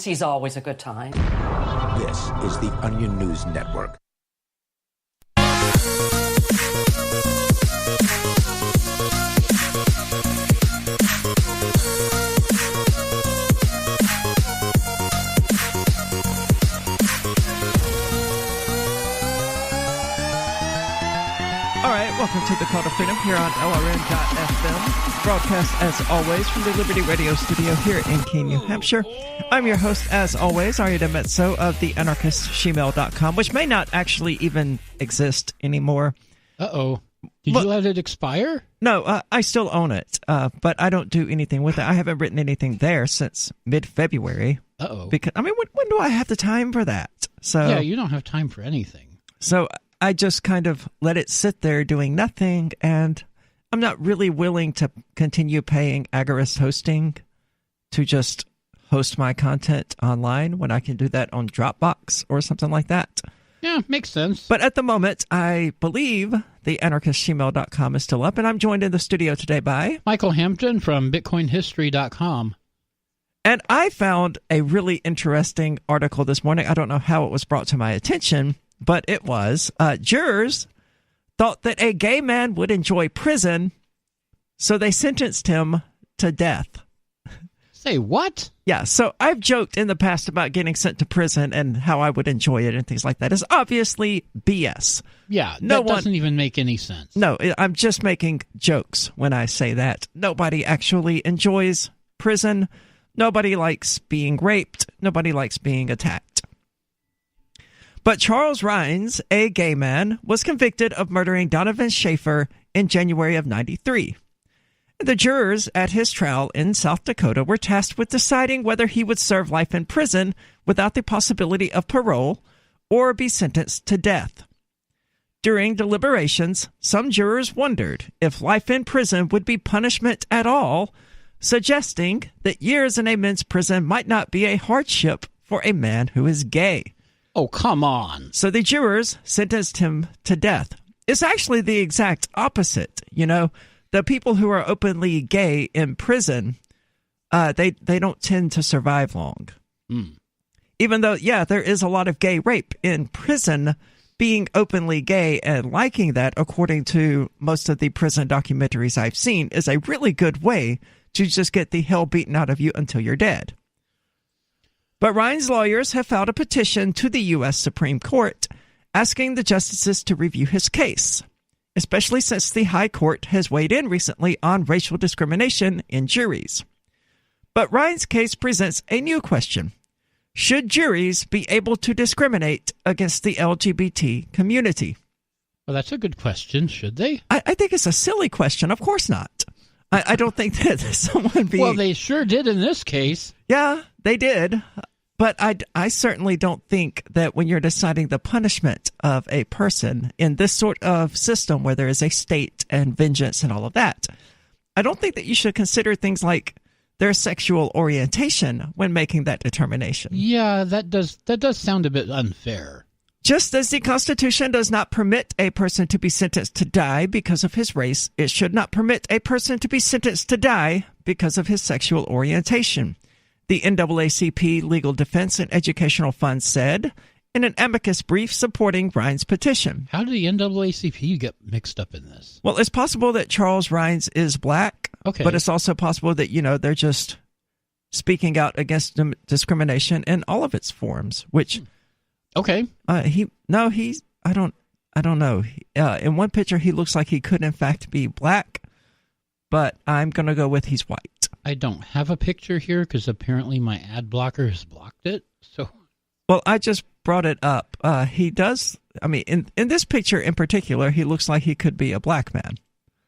He's always a good time. This is the Onion News Network. All right, welcome to the Call to Freedom here on LRN.FM. Broadcast, as always, from the Liberty Radio studio here in Keene, New Hampshire. I'm your host, as always, Aria Mezzo of the anarchistshemale.com, which may not actually even exist anymore. Uh-oh. Did you let it expire? No, I still own it, but I don't do anything with it. I haven't written anything there since mid-February. Uh-oh. Because, I mean, when do I have the time for that? So yeah, you don't have time for anything. So I just kind of let it sit there doing nothing, and I'm not really willing to continue paying Agorist hosting to just host my content online when I can do that on Dropbox or something like that. Yeah, makes sense. But at the moment, I believe the anarchistshemale.com is still up, and I'm joined in the studio today by Michael Hampton from BitcoinHistory.com. And I found a really interesting article this morning. I don't know how it was brought to my attention, but it was. Jurors thought that a gay man would enjoy prison, so they sentenced him to death. Say what? Yeah, so I've joked in the past about getting sent to prison and how I would enjoy it and things like that. It's obviously BS. Yeah, that doesn't even make any sense. No, I'm just making jokes when I say that. Nobody actually enjoys prison. Nobody likes being raped. Nobody likes being attacked. But Charles Rhines, a gay man, was convicted of murdering Donovan Schaefer in January of '93. The jurors at his trial in South Dakota were tasked with deciding whether he would serve life in prison without the possibility of parole or be sentenced to death. During deliberations, some jurors wondered if life in prison would be punishment at all, suggesting that years in a men's prison might not be a hardship for a man who is gay. Oh, come on. So the jurors sentenced him to death. It's actually the exact opposite. You know, the people who are openly gay in prison, they don't tend to survive long. Mm. Even though, yeah, there is a lot of gay rape in prison, being openly gay and liking that, according to most of the prison documentaries I've seen, is a really good way to just get the hell beaten out of you until you're dead. But Ryan's lawyers have filed a petition to the U.S. Supreme Court asking the justices to review his case, especially since the High Court has weighed in recently on racial discrimination in juries. But Ryan's case presents a new question. Should juries be able to discriminate against the LGBT community? Well, that's a good question. Should they? I think it's a silly question. Of course not. I don't think that someone be... Well, they sure did in this case. Yeah, they did. But I certainly don't think that when you're deciding the punishment of a person in this sort of system where there is a state and vengeance and all of that, I don't think that you should consider things like their sexual orientation when making that determination. Yeah, that does sound a bit unfair. Just as the Constitution does not permit a person to be sentenced to die because of his race, it should not permit a person to be sentenced to die because of his sexual orientation. The NAACP Legal Defense and Educational Fund said in an amicus brief supporting Ryan's petition. How did the NAACP get mixed up in this? Well, it's possible that Charles Rhines is black, okay, but it's also possible that, you know, they're just speaking out against discrimination in all of its forms, which... Okay. I don't know. In one picture, he looks like he could, in fact, be black, but I'm going to go with he's white. I don't have a picture here because apparently my ad blocker has blocked it. So, well, I just brought it up. He does. I mean, in this picture in particular, he looks like he could be a black man.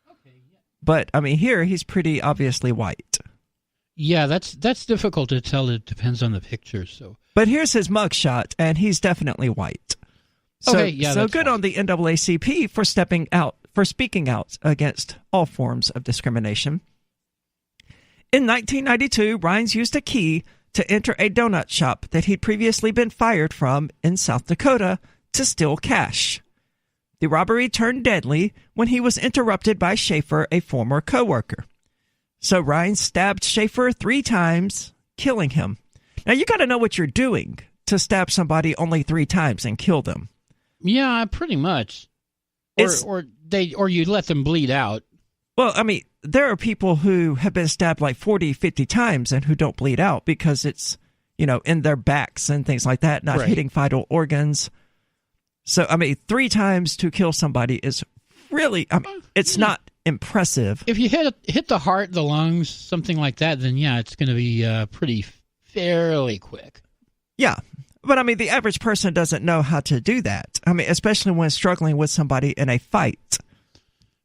Okay. Yeah. But I mean, here he's pretty obviously white. Yeah, that's difficult to tell. It depends on the picture. So, but here's his mugshot, and he's definitely white. So, okay, yeah, so that's good fine. on the NAACP for speaking out against all forms of discrimination. In 1992, Rhines used a key to enter a donut shop that he'd previously been fired from in South Dakota to steal cash. The robbery turned deadly when he was interrupted by Schaefer, a former coworker. So Rhines stabbed Schaefer 3 times, killing him. Now, you got to know what you're doing to stab somebody only 3 times and kill them. Yeah, pretty much. Or you let them bleed out. Well, I mean, there are people who have been stabbed like 40, 50 times and who don't bleed out because it's, in their backs and things like that, not hitting vital organs. So, I mean, 3 times to kill somebody is really, it's not impressive. If you hit the heart, the lungs, something like that, then yeah, it's going to be fairly quick. Yeah. But, I mean, the average person doesn't know how to do that. I mean, especially when struggling with somebody in a fight.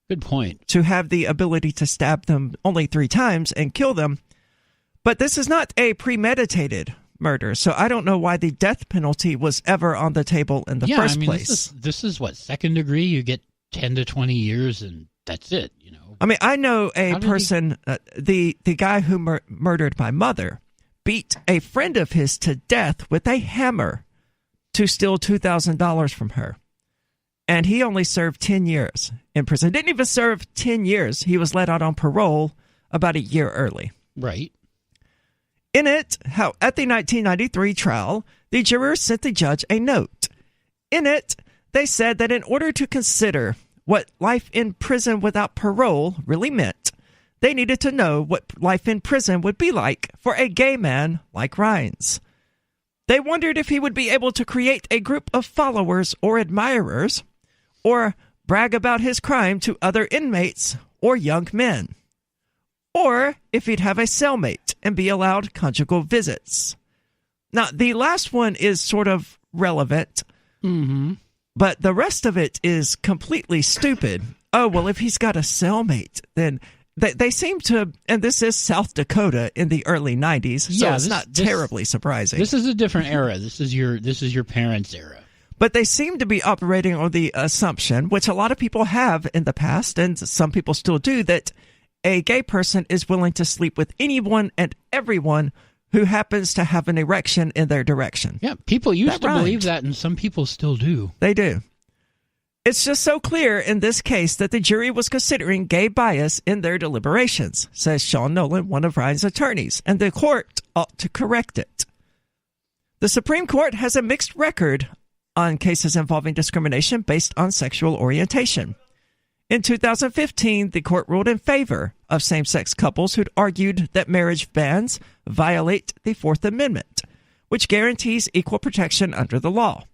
Good point. To have the ability to stab them only 3 times and kill them. But this is not a premeditated murder, so I don't know why the death penalty was ever on the table in the first place. This is what, second degree? You get 10 to 20 years and that's it, I mean, I know a person, the guy who murdered my mother, beat a friend of his to death with a hammer to steal $2,000 from her. And he only served 10 years in prison. Didn't even serve 10 years. He was let out on parole about a year early. Right. In it, at the 1993 trial, the jurors sent the judge a note. In it, they said that in order to consider what life in prison without parole really meant, they needed to know what life in prison would be like for a gay man like Rhines. They wondered if he would be able to create a group of followers or admirers, or brag about his crime to other inmates or young men, or if he'd have a cellmate and be allowed conjugal visits. Now, the last one is sort of relevant, but the rest of it is completely stupid. Oh, well, if he's got a cellmate, then they seem to, and this is South Dakota in the early 90s, so it's not terribly surprising. This is a different era. This is your parents' era. But they seem to be operating on the assumption, which a lot of people have in the past, and some people still do, that a gay person is willing to sleep with anyone and everyone who happens to have an erection in their direction. Yeah, people used to believe that, and some people still do. They do. It's just so clear in this case that the jury was considering gay bias in their deliberations, says Sean Nolan, one of Ryan's attorneys, and the court ought to correct it. The Supreme Court has a mixed record on cases involving discrimination based on sexual orientation. In 2015, the court ruled in favor of same-sex couples who'd argued that marriage bans violate the Fourth Amendment, which guarantees equal protection under the law.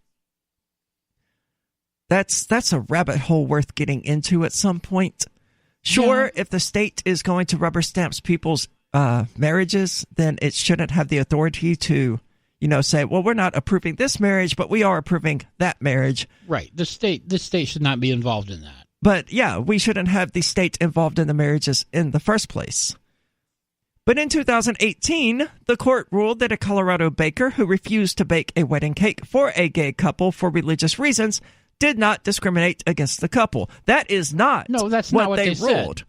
That's a rabbit hole worth getting into at some point. Sure, if the state is going to rubber stamp people's marriages, then it shouldn't have the authority to, say, well, we're not approving this marriage, but we are approving that marriage. Right. The state should not be involved in that. But yeah, we shouldn't have the state involved in the marriages in the first place. But in 2018, the court ruled that a Colorado baker who refused to bake a wedding cake for a gay couple for religious reasons did not discriminate against the couple. That is not that's not what they ruled.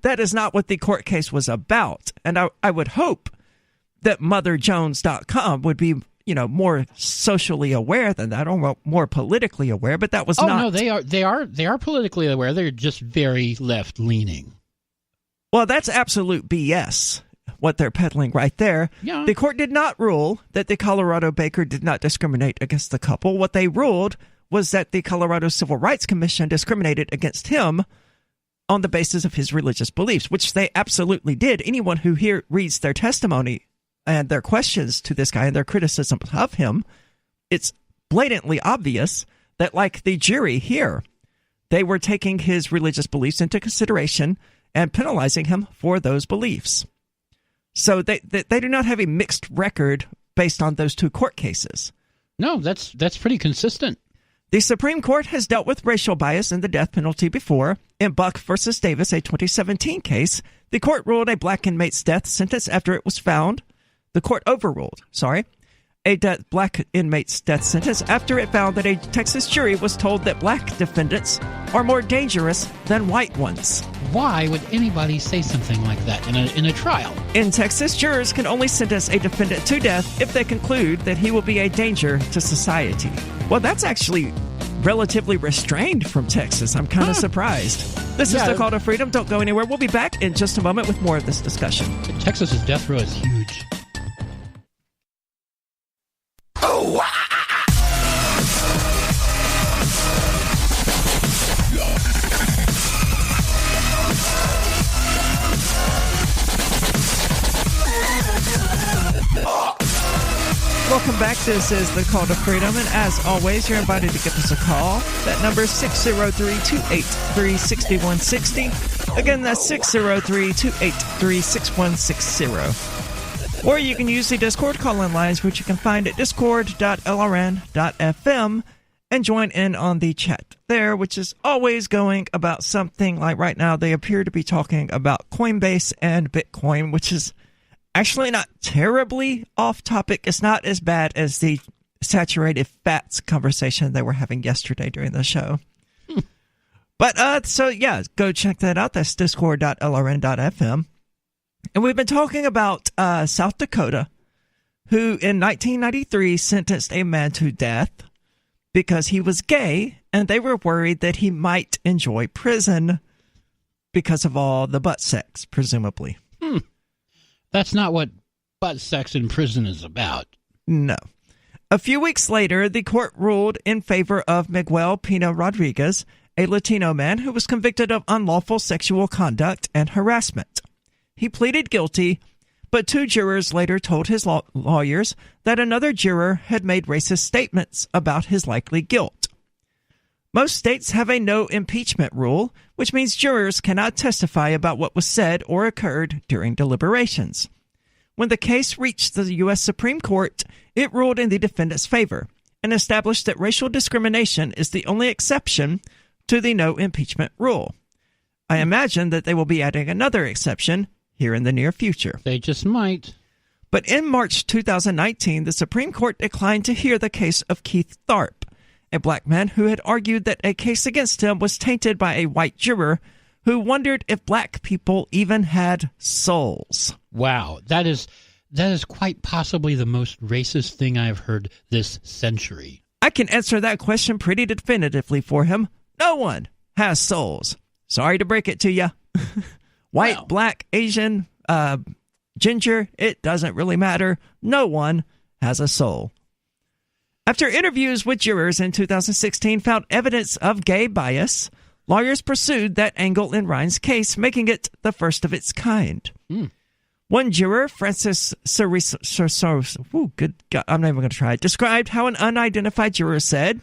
That is not what the court case was about. And I would hope that MotherJones.com would be, more socially aware than that, or more politically aware. But that was not. Oh no, they are politically aware. They're just very left leaning. Well, that's absolute BS. What they're peddling right there. Yeah. The court did not rule that the Colorado baker did not discriminate against the couple. What they ruled was that the Colorado Civil Rights Commission discriminated against him on the basis of his religious beliefs, which they absolutely did. Anyone who reads their testimony and their questions to this guy and their criticism of him, it's blatantly obvious that, like the jury here, they were taking his religious beliefs into consideration and penalizing him for those beliefs. So they do not have a mixed record based on those two court cases. No, that's pretty consistent. The Supreme Court has dealt with racial bias in the death penalty before. In Buck v. Davis, a 2017 case, the court ruled a black inmate's death sentence after it was found. The court overruled, a black inmate's death sentence after it found that a Texas jury was told that black defendants are more dangerous than white ones. Why would anybody say something like that in a trial? In Texas, jurors can only sentence a defendant to death if they conclude that he will be a danger to society. Well, that's actually relatively restrained from Texas. I'm kind of surprised. This is Dakota Freedom. Don't go anywhere. We'll be back in just a moment with more of this discussion. Texas's death row is huge. Welcome back. This is the Call to Freedom, and as always, you're invited to give us a call. That number is 603-283-6160. Again, that's 603-283-6160. Or you can use the Discord call-in lines, which you can find at discord.lrn.fm, and join in on the chat there, which is always going about something. Like right now, they appear to be talking about Coinbase and Bitcoin, which is actually not terribly off topic. It's not as bad as the saturated fats conversation they were having yesterday during the show. But so yeah, go check that out. That's discord.lrn.fm. And we've been talking about South Dakota, who in 1993 sentenced a man to death because he was gay, and they were worried that he might enjoy prison because of all the butt sex, presumably. That's not what butt sex in prison is about. No. A few weeks later, the court ruled in favor of Miguel Pina Rodriguez, a Latino man who was convicted of unlawful sexual conduct and harassment. He pleaded guilty, but 2 jurors later told his lawyers that another juror had made racist statements about his likely guilt. Most states have a no impeachment rule, which means jurors cannot testify about what was said or occurred during deliberations. When the case reached the U.S. Supreme Court, it ruled in the defendant's favor and established that racial discrimination is the only exception to the no impeachment rule. I imagine that they will be adding another exception here in the near future. They just might. But in March 2019, the Supreme Court declined to hear the case of Keith Tharp, a black man who had argued that a case against him was tainted by a white juror who wondered if black people even had souls. Wow, that is quite possibly the most racist thing I've heard this century. I can answer that question pretty definitively for him. No one has souls. Sorry to break it to you. White, Wow. black, Asian, ginger, it doesn't really matter. No one has a soul. After interviews with jurors in 2016 found evidence of gay bias, lawyers pursued that angle in Ryan's case, making it the first of its kind. One juror, Francis good God, I'm not even going to try it, described how an unidentified juror said,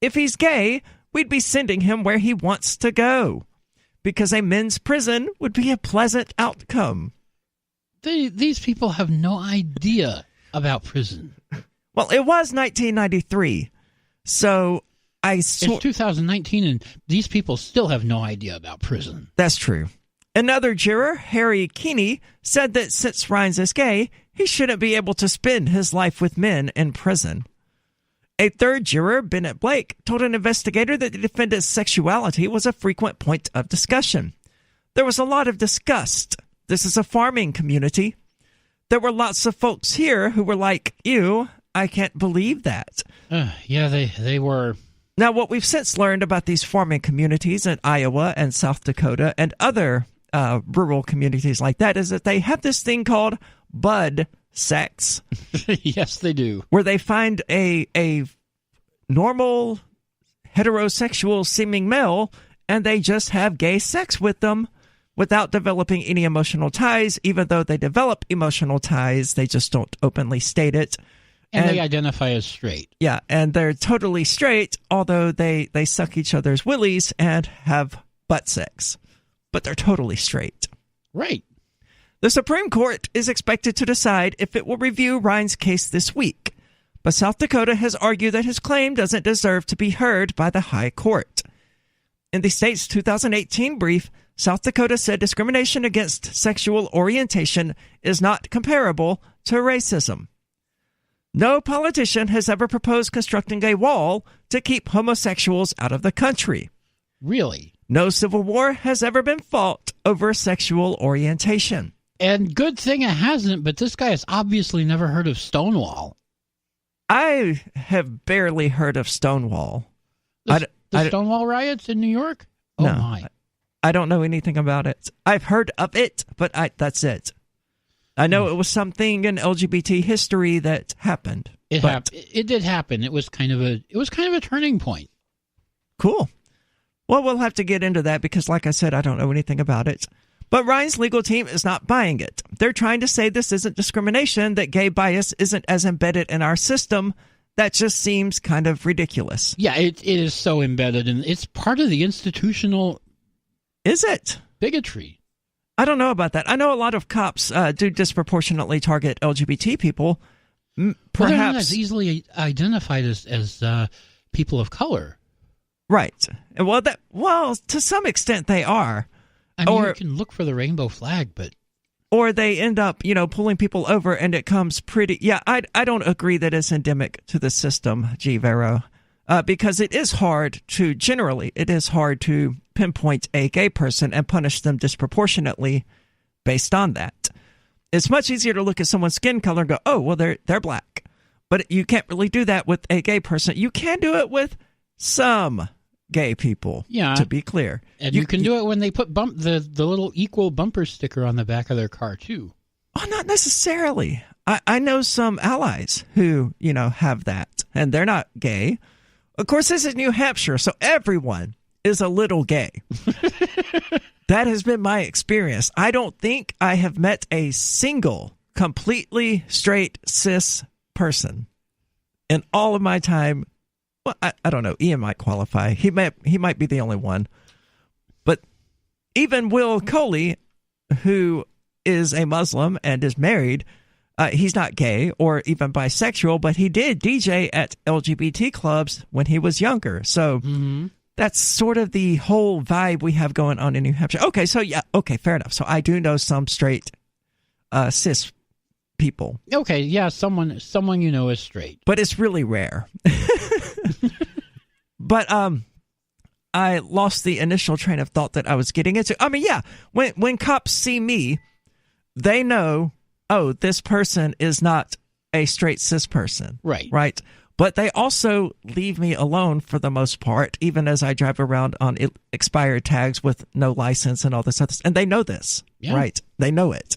"If he's gay, we'd be sending him where he wants to go, because a men's prison would be a pleasant outcome." These people have no idea about prison. Well, it was 1993, so It's 2019, and these people still have no idea about prison. That's true. Another juror, Harry Keeney, said that since Rhines is gay, he shouldn't be able to spend his life with men in prison. A third juror, Bennett Blake, told an investigator that the defendant's sexuality was a frequent point of discussion. There was a lot of disgust. This is a farming community. There were lots of folks here who were like, ew, I can't believe that. Yeah, they were. Now, what we've since learned about these farming communities in Iowa and South Dakota and other rural communities like that is that they have this thing called bud sex. Yes, they do. Where they find a normal heterosexual seeming male and they just have gay sex with them without developing any emotional ties. Even though they develop emotional ties, they just don't openly state it. And they identify as straight. Yeah, and they're totally straight, although they suck each other's willies and have butt sex. But they're totally straight. Right. The Supreme Court is expected to decide if it will review Ryan's case this week. But South Dakota has argued that his claim doesn't deserve to be heard by the High Court. In the state's 2018 brief, South Dakota said discrimination against sexual orientation is not comparable to racism. No politician has ever proposed constructing a wall to keep homosexuals out of the country. Really? No civil war has ever been fought over sexual orientation. And good thing it hasn't, but this guy has obviously never heard of Stonewall. I have barely heard of Stonewall. The Stonewall riots in New York? Oh, no, my. I don't know anything about it. I've heard of it, but that's it. I know it was something in LGBT history that happened. It happened. It did happen. It was kind of a turning point. Cool. Well, we'll have to get into that because, like I said, I don't know anything about it. But Ryan's legal team is not buying it. They're trying to say this isn't discrimination, that gay bias isn't as embedded in our system. That just seems kind of ridiculous. Yeah, it is so embedded, and it's part of the institutional... Is it? Bigotry. I don't know about that. I know a lot of cops do disproportionately target LGBT people. Perhaps well, they're not as easily identified as people of color. Right. Well, to some extent they are. I mean, you can look for the rainbow flag, but... Or they end up, pulling people over, and it comes pretty... Yeah, I don't agree that it's endemic to the system, G. Vero, because it is hard to pinpoint a gay person and punish them disproportionately based on that. It's much easier to look at someone's skin color and go, oh, well, they're black. But you can't really do that with a gay person. You can do it with some gay people, to be clear. And you can do it when they put the little equal bumper sticker on the back of their car, too. Oh, not necessarily. I know some allies who, have that, and they're not gay. Of course, this is New Hampshire, so everyone is a little gay. That has been my experience. I don't think I have met a single completely straight cis person in all of my time. Well, I don't know. Ian might qualify. He might be the only one. But even Will Coley, who is a Muslim and is married, he's not gay or even bisexual, but he did DJ at LGBT clubs when he was younger. So that's sort of the whole vibe we have going on in New Hampshire. Okay, so fair enough. So I do know some straight cis people. Okay, yeah, someone is straight. But it's really rare. But I lost the initial train of thought that I was getting into. I mean, yeah, when cops see me, they know, oh, this person is not a straight cis person. Right. But they also leave me alone for the most part, even as I drive around on expired tags with no license and all this other stuff. And they know this, right? They know it.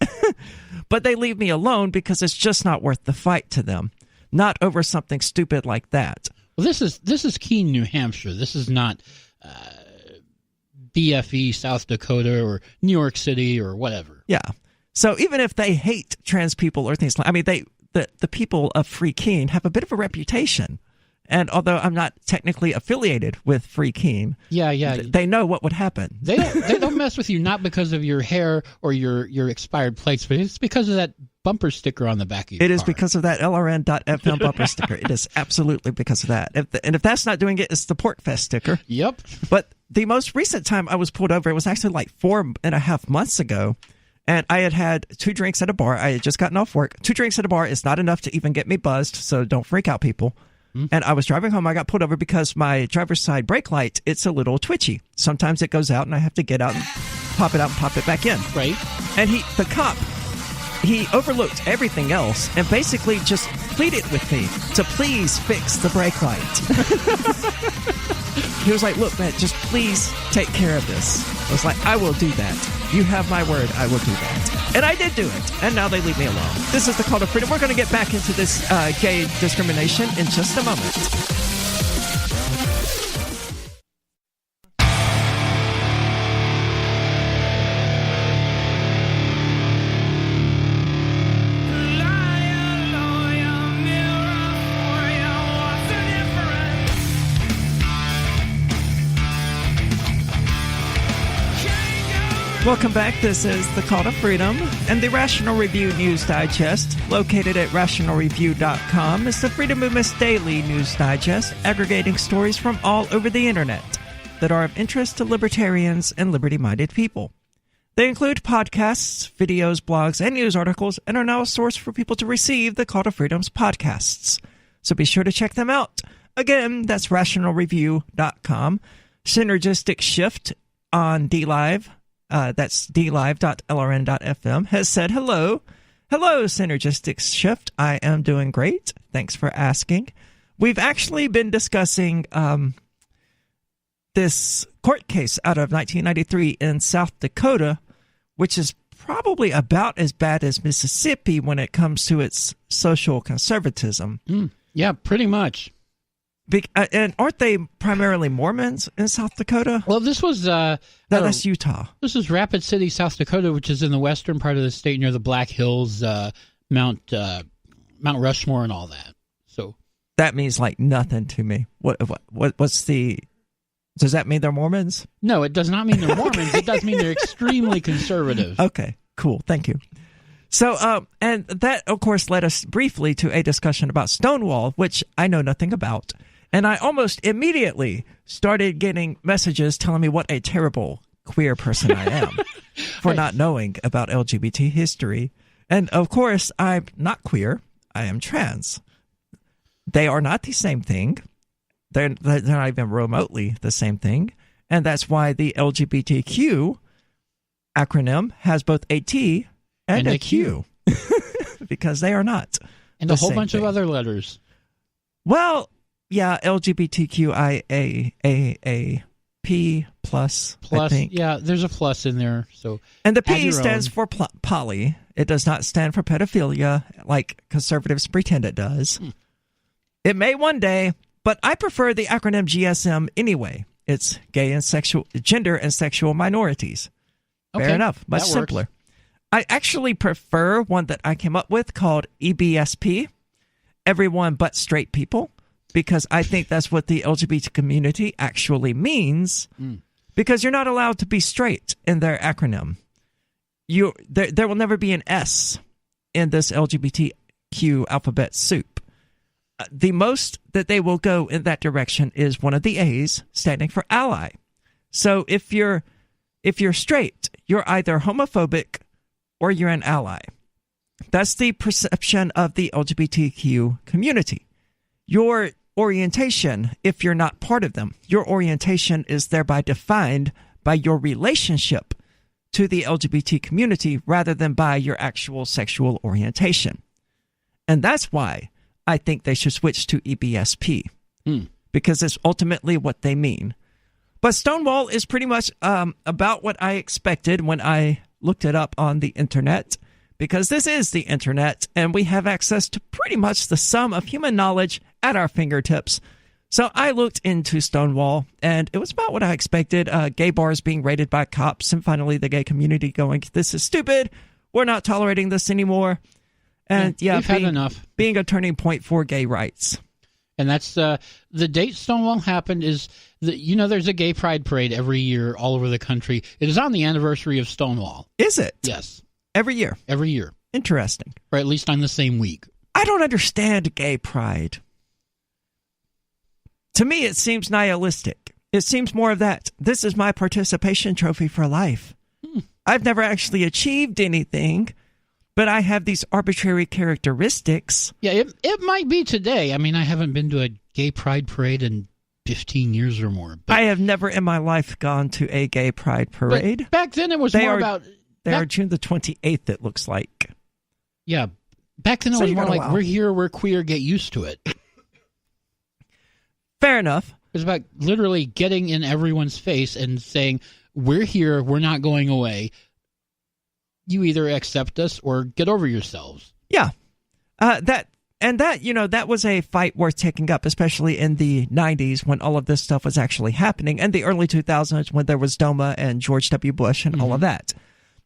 But they leave me alone because it's just not worth the fight to them, not over something stupid like that. Well, this is Keene, New Hampshire. This is not BFE, South Dakota, or New York City, or whatever. Yeah. So even if they hate trans people or things like, I mean, the people of Free Keene have a bit of a reputation. And although I'm not technically affiliated with Free Keene, they know what would happen. They don't mess with you, not because of your hair or your expired plates, but it's because of that bumper sticker on the back of your car. It is because of that LRN.FM bumper sticker. It is absolutely because of that. If that's not doing it, it's the Porkfest sticker. Yep. But the most recent time I was pulled over, it was actually like 4.5 months ago. And I had 2 drinks at a bar. I had just gotten off work. 2 drinks at a bar is not enough to even get me buzzed, so don't freak out, people. And I was driving home. I got pulled over because my driver's side brake light, it's a little twitchy. Sometimes it goes out, and I have to get out and pop it out and pop it back in. Right. And the cop, he overlooked everything else and basically just pleaded with me to please fix the brake light. He was like, look, man, just please take care of this. I was like, I will do that. You have my word, I will do that. And I did do it. And now they leave me alone. This is the Call to Freedom. We're going to get back into this gay discrimination in just a moment. Welcome back. This is the Call to Freedom and the Rational Review News Digest, located at rationalreview.com. It's the Freedom Movement's daily news digest, aggregating stories from all over the internet that are of interest to libertarians and liberty-minded people. They include podcasts, videos, blogs, and news articles, and are now a source for people to receive the Call to Freedom's podcasts. So be sure to check them out. Again, that's rationalreview.com. Synergistic Shift on DLive. That's dlive.lrn.fm, has said hello. Hello, Synergistic Shift. I am doing great. Thanks for asking. We've actually been discussing this court case out of 1993 in South Dakota, which is probably about as bad as Mississippi when it comes to its social conservatism. Yeah, pretty much. And aren't they primarily Mormons in South Dakota? Well, this was that's Utah. This is Rapid City, South Dakota, which is in the western part of the state near the Black Hills, Mount Rushmore, and all that. So that means like nothing to me. What's the? Does that mean they're Mormons? No, it does not mean they're Mormons. Okay. It does mean they're extremely conservative. Okay, cool. Thank you. So, and that, of course, led us briefly to a discussion about Stonewall, which I know nothing about. And I almost immediately started getting messages telling me what a terrible queer person I am for not knowing about LGBT history. And, of course, I'm not queer. I am trans. They are not the same thing. They're not even remotely the same thing. And that's why the LGBTQ acronym has both a T and a Q. Because they are not. And a whole bunch of other letters. Well, yeah, LGBTQIA plus, I think. Yeah, there's a plus in there. So, and the P stands for poly. It does not stand for pedophilia like conservatives pretend it does. It may one day, but I prefer the acronym GSM anyway. It's gender and sexual minorities. Okay, fair enough. Much simpler. I actually prefer one that I came up with called EBSP, everyone but straight people, because I think that's what the LGBT community actually means, because you're not allowed to be straight in their acronym. There will never be an S in this LGBTQ alphabet soup. The most that they will go in that direction is one of the A's, standing for ally. So if you're straight, you're either homophobic or you're an ally. That's the perception of the LGBTQ community. Your orientation, if you're not part of them, your orientation is thereby defined by your relationship to the LGBT community rather than by your actual sexual orientation. And that's why I think they should switch to EBSP, because it's ultimately what they mean. But Stonewall is pretty much about what I expected when I looked it up on the internet, because this is the internet and we have access to pretty much the sum of human knowledge at our fingertips. So I looked into Stonewall and it was about what I expected. Gay bars being raided by cops, and finally the gay community going, this is stupid. We're not tolerating this anymore. And we've had enough. Being a turning point for gay rights. And that's the date Stonewall happened is there's a gay pride parade every year all over the country. It is on the anniversary of Stonewall. Is it? Yes. Every year? Every year. Interesting. Or at least on the same week. I don't understand gay pride. To me, it seems nihilistic. It seems more of that. This is my participation trophy for life. I've never actually achieved anything, but I have these arbitrary characteristics. Yeah, it might be today. I mean, I haven't been to a gay pride parade in 15 years or more. But I have never in my life gone to a gay pride parade. But back then it was more about... They are June the 28th, it looks like. Yeah. Back then it was more like, we're here, we're queer, get used to it. Fair enough. It was about literally getting in everyone's face and saying, we're here, we're not going away. You either accept us or get over yourselves. Yeah. That was a fight worth taking up, especially in the 90s when all of this stuff was actually happening, and the early 2000s when there was DOMA and George W. Bush and all of that.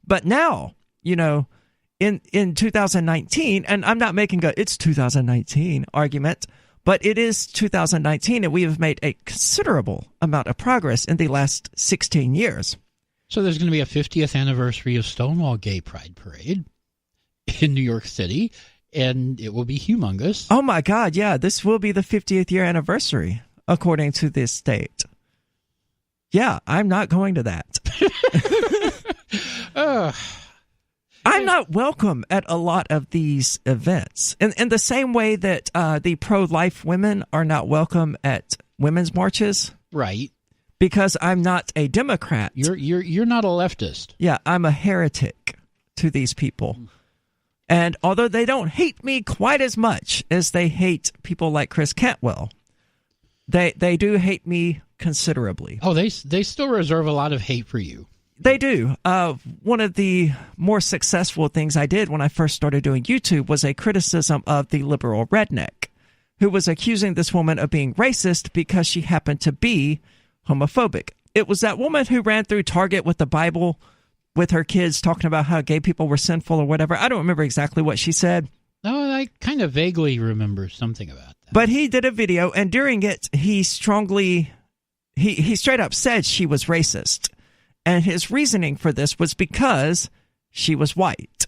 But now, in 2019, and I'm not making it's 2019 argument, but it is 2019, and we have made a considerable amount of progress in the last 16 years. So there's going to be a 50th anniversary of Stonewall Gay Pride Parade in New York City, and it will be humongous. Oh, my God, yeah. This will be the 50th year anniversary, according to this state. Yeah, I'm not going to that. I'm not welcome at a lot of these events. In the same way that the pro-life women are not welcome at women's marches. Right. Because I'm not a Democrat. You're not a leftist. Yeah, I'm a heretic to these people. And although they don't hate me quite as much as they hate people like Chris Cantwell, they do hate me considerably. Oh, they still reserve a lot of hate for you. They do. One of the more successful things I did when I first started doing YouTube was a criticism of the liberal redneck, who was accusing this woman of being racist because she happened to be homophobic. It was that woman who ran through Target with the Bible with her kids talking about how gay people were sinful or whatever. I don't remember exactly what she said. Oh, I kind of vaguely remember something about that. But he did a video, and during it, he straight up said she was racist. And his reasoning for this was because she was white.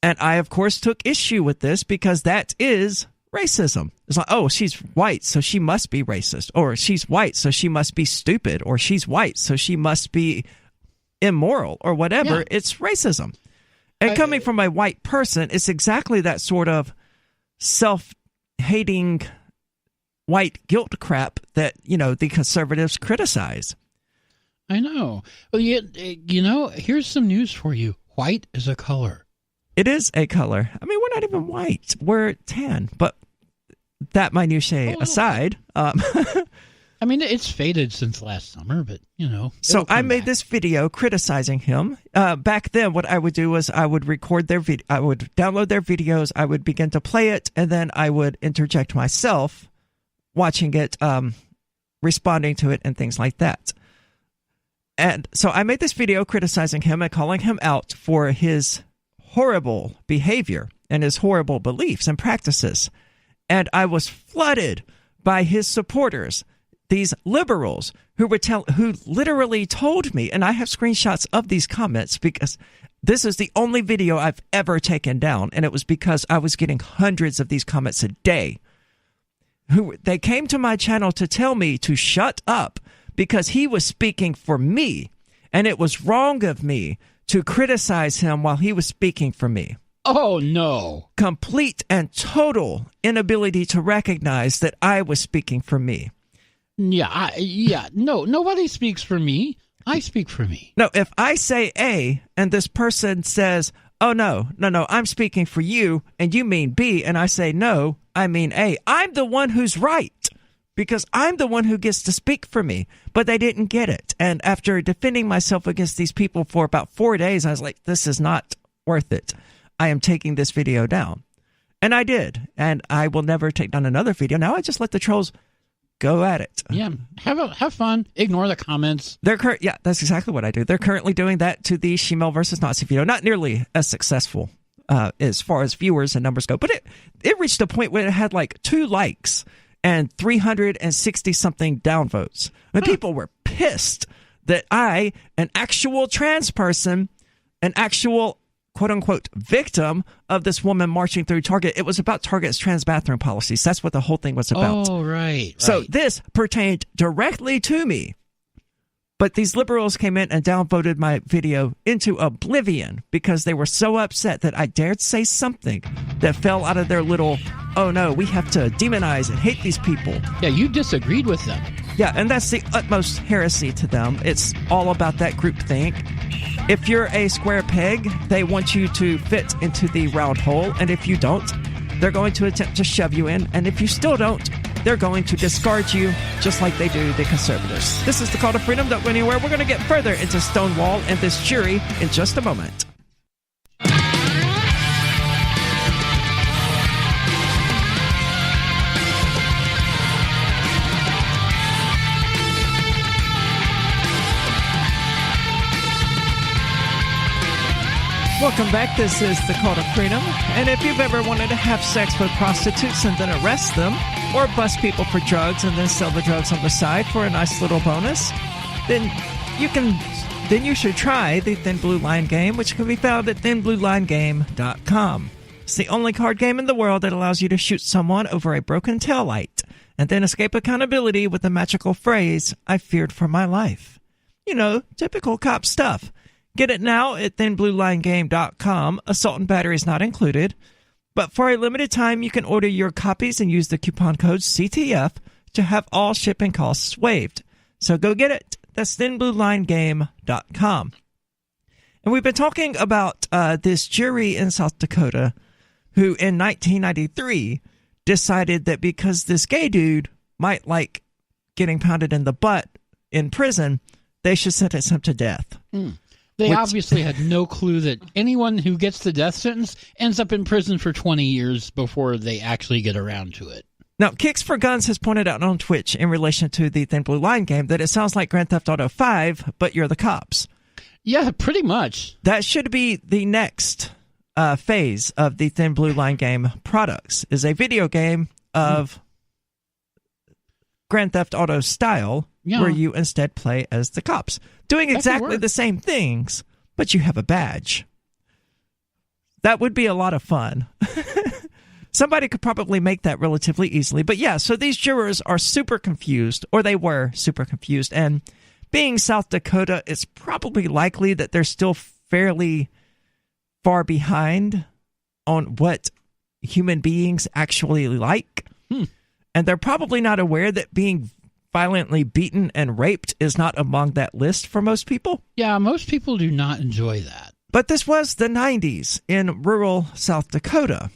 And I, of course, took issue with this because that is racism. It's like, oh, she's white, so she must be racist. Or she's white, so she must be stupid. Or she's white, so she must be immoral or whatever. Yeah. It's racism. And coming from a white person, it's exactly that sort of self-hating white guilt crap that, the conservatives criticize. I know. Well, here's some news for you. White is a color. It is a color. I mean, we're not even white. We're tan. But that minutiae aside. I mean, it's faded since last summer, but, So I made this video criticizing him. Back then, what I would do was I would record their video. I would download their videos. I would begin to play it, and then I would interject myself, watching it, responding to it, and things like that. And so I made this video criticizing him and calling him out for his horrible behavior and his horrible beliefs and practices. And I was flooded by his supporters, these liberals who literally told me, and I have screenshots of these comments because this is the only video I've ever taken down, and it was because I was getting hundreds of these comments a day. They came to my channel to tell me to shut up because he was speaking for me, and it was wrong of me to criticize him while he was speaking for me. Oh, no. Complete and total inability to recognize that I was speaking for me. No, nobody speaks for me. I speak for me. No, if I say A and this person says, oh, no, I'm speaking for you and you mean B, and I say, no, I mean A, I'm the one who's right because I'm the one who gets to speak for me, but they didn't get it. And after defending myself against these people for about 4 days, I was like, this is not worth it. I am taking this video down. And I did. And I will never take down another video. Now I just let the trolls go at it. Yeah, have fun. Ignore the comments. Yeah, that's exactly what I do. They're currently doing that to the Shemale versus Nazi video. Not nearly as successful as far as viewers and numbers go, but it reached a point where it had like 2 likes and 360-something downvotes. And people were pissed that I, an actual trans person, an actual quote-unquote victim of this woman marching through Target. It was about Target's trans bathroom policies. That's what the whole thing was about. Oh, right. So this pertained directly to me. But these liberals came in and downvoted my video into oblivion because they were so upset that I dared say something that fell out of their little, oh no, we have to demonize and hate these people. Yeah, you disagreed with them. Yeah, and that's the utmost heresy to them. It's all about that groupthink. If you're a square peg, they want you to fit into the round hole. And if you don't, they're going to attempt to shove you in. And if you still don't, they're going to discard you just like they do the conservatives. This is the Call to Freedom. Don't go anywhere. We're going to get further into Stonewall and this jury in just a moment. Welcome back. This is the Call to Freedom. And if you've ever wanted to have sex with prostitutes and then arrest them, or bust people for drugs and then sell the drugs on the side for a nice little bonus, then you should try the Thin Blue Line game, which can be found at thinbluelinegame.com. It's the only card game in the world that allows you to shoot someone over a broken taillight and then escape accountability with the magical phrase, I feared for my life. Typical cop stuff. Get it now at thinbluelinegame.com. Assault and battery is not included. But for a limited time, you can order your copies and use the coupon code CTF to have all shipping costs waived. So go get it. That's thinbluelinegame.com. And we've been talking about this jury in South Dakota who in 1993 decided that because this gay dude might like getting pounded in the butt in prison, they should sentence him to death. They obviously had no clue that anyone who gets the death sentence ends up in prison for 20 years before they actually get around to it. Now, Kicks for Guns has pointed out on Twitch in relation to the Thin Blue Line game that it sounds like Grand Theft Auto 5, but you're the cops. Yeah, pretty much. That should be the next phase of the Thin Blue Line game products, is a video game of Grand Theft Auto style, where you instead play as the cops, doing exactly the same things, but you have a badge. That would be a lot of fun. Somebody could probably make that relatively easily. But yeah, so these jurors are super confused, or they were super confused. And being South Dakota, it's probably likely that they're still fairly far behind on what human beings actually like. And they're probably not aware that being violently beaten and raped is not among that list for most people. Yeah, most people do not enjoy that. But this was the 90s in rural South Dakota.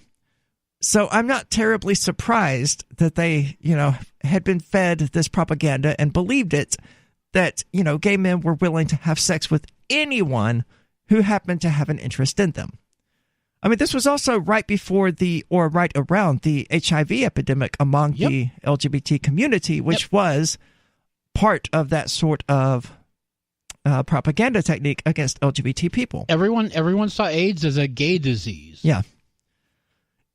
So I'm not terribly surprised that they, had been fed this propaganda and believed it, that, gay men were willing to have sex with anyone who happened to have an interest in them. I mean, this was also right around the HIV epidemic among the LGBT community, which was part of that sort of propaganda technique against LGBT people. Everyone saw AIDS as a gay disease. Yeah.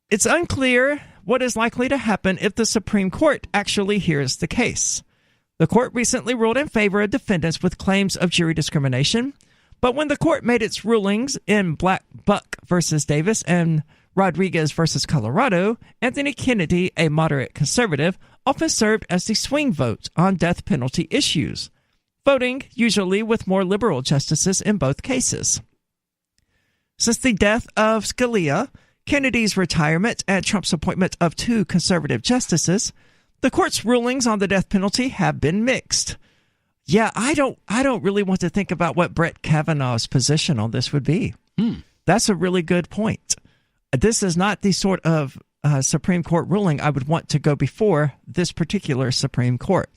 It's unclear what is likely to happen if the Supreme Court actually hears the case. The court recently ruled in favor of defendants with claims of jury discrimination, but when the court made its rulings in Black Buck versus Davis and Rodriguez versus Colorado, Anthony Kennedy, a moderate conservative, often served as the swing vote on death penalty issues, voting usually with more liberal justices in both cases. Since the death of Scalia, Kennedy's retirement, and Trump's appointment of 2 conservative justices, the court's rulings on the death penalty have been mixed. Yeah, I don't really want to think about what Brett Kavanaugh's position on this would be. That's a really good point. This is not the sort of Supreme Court ruling I would want to go before this particular Supreme Court.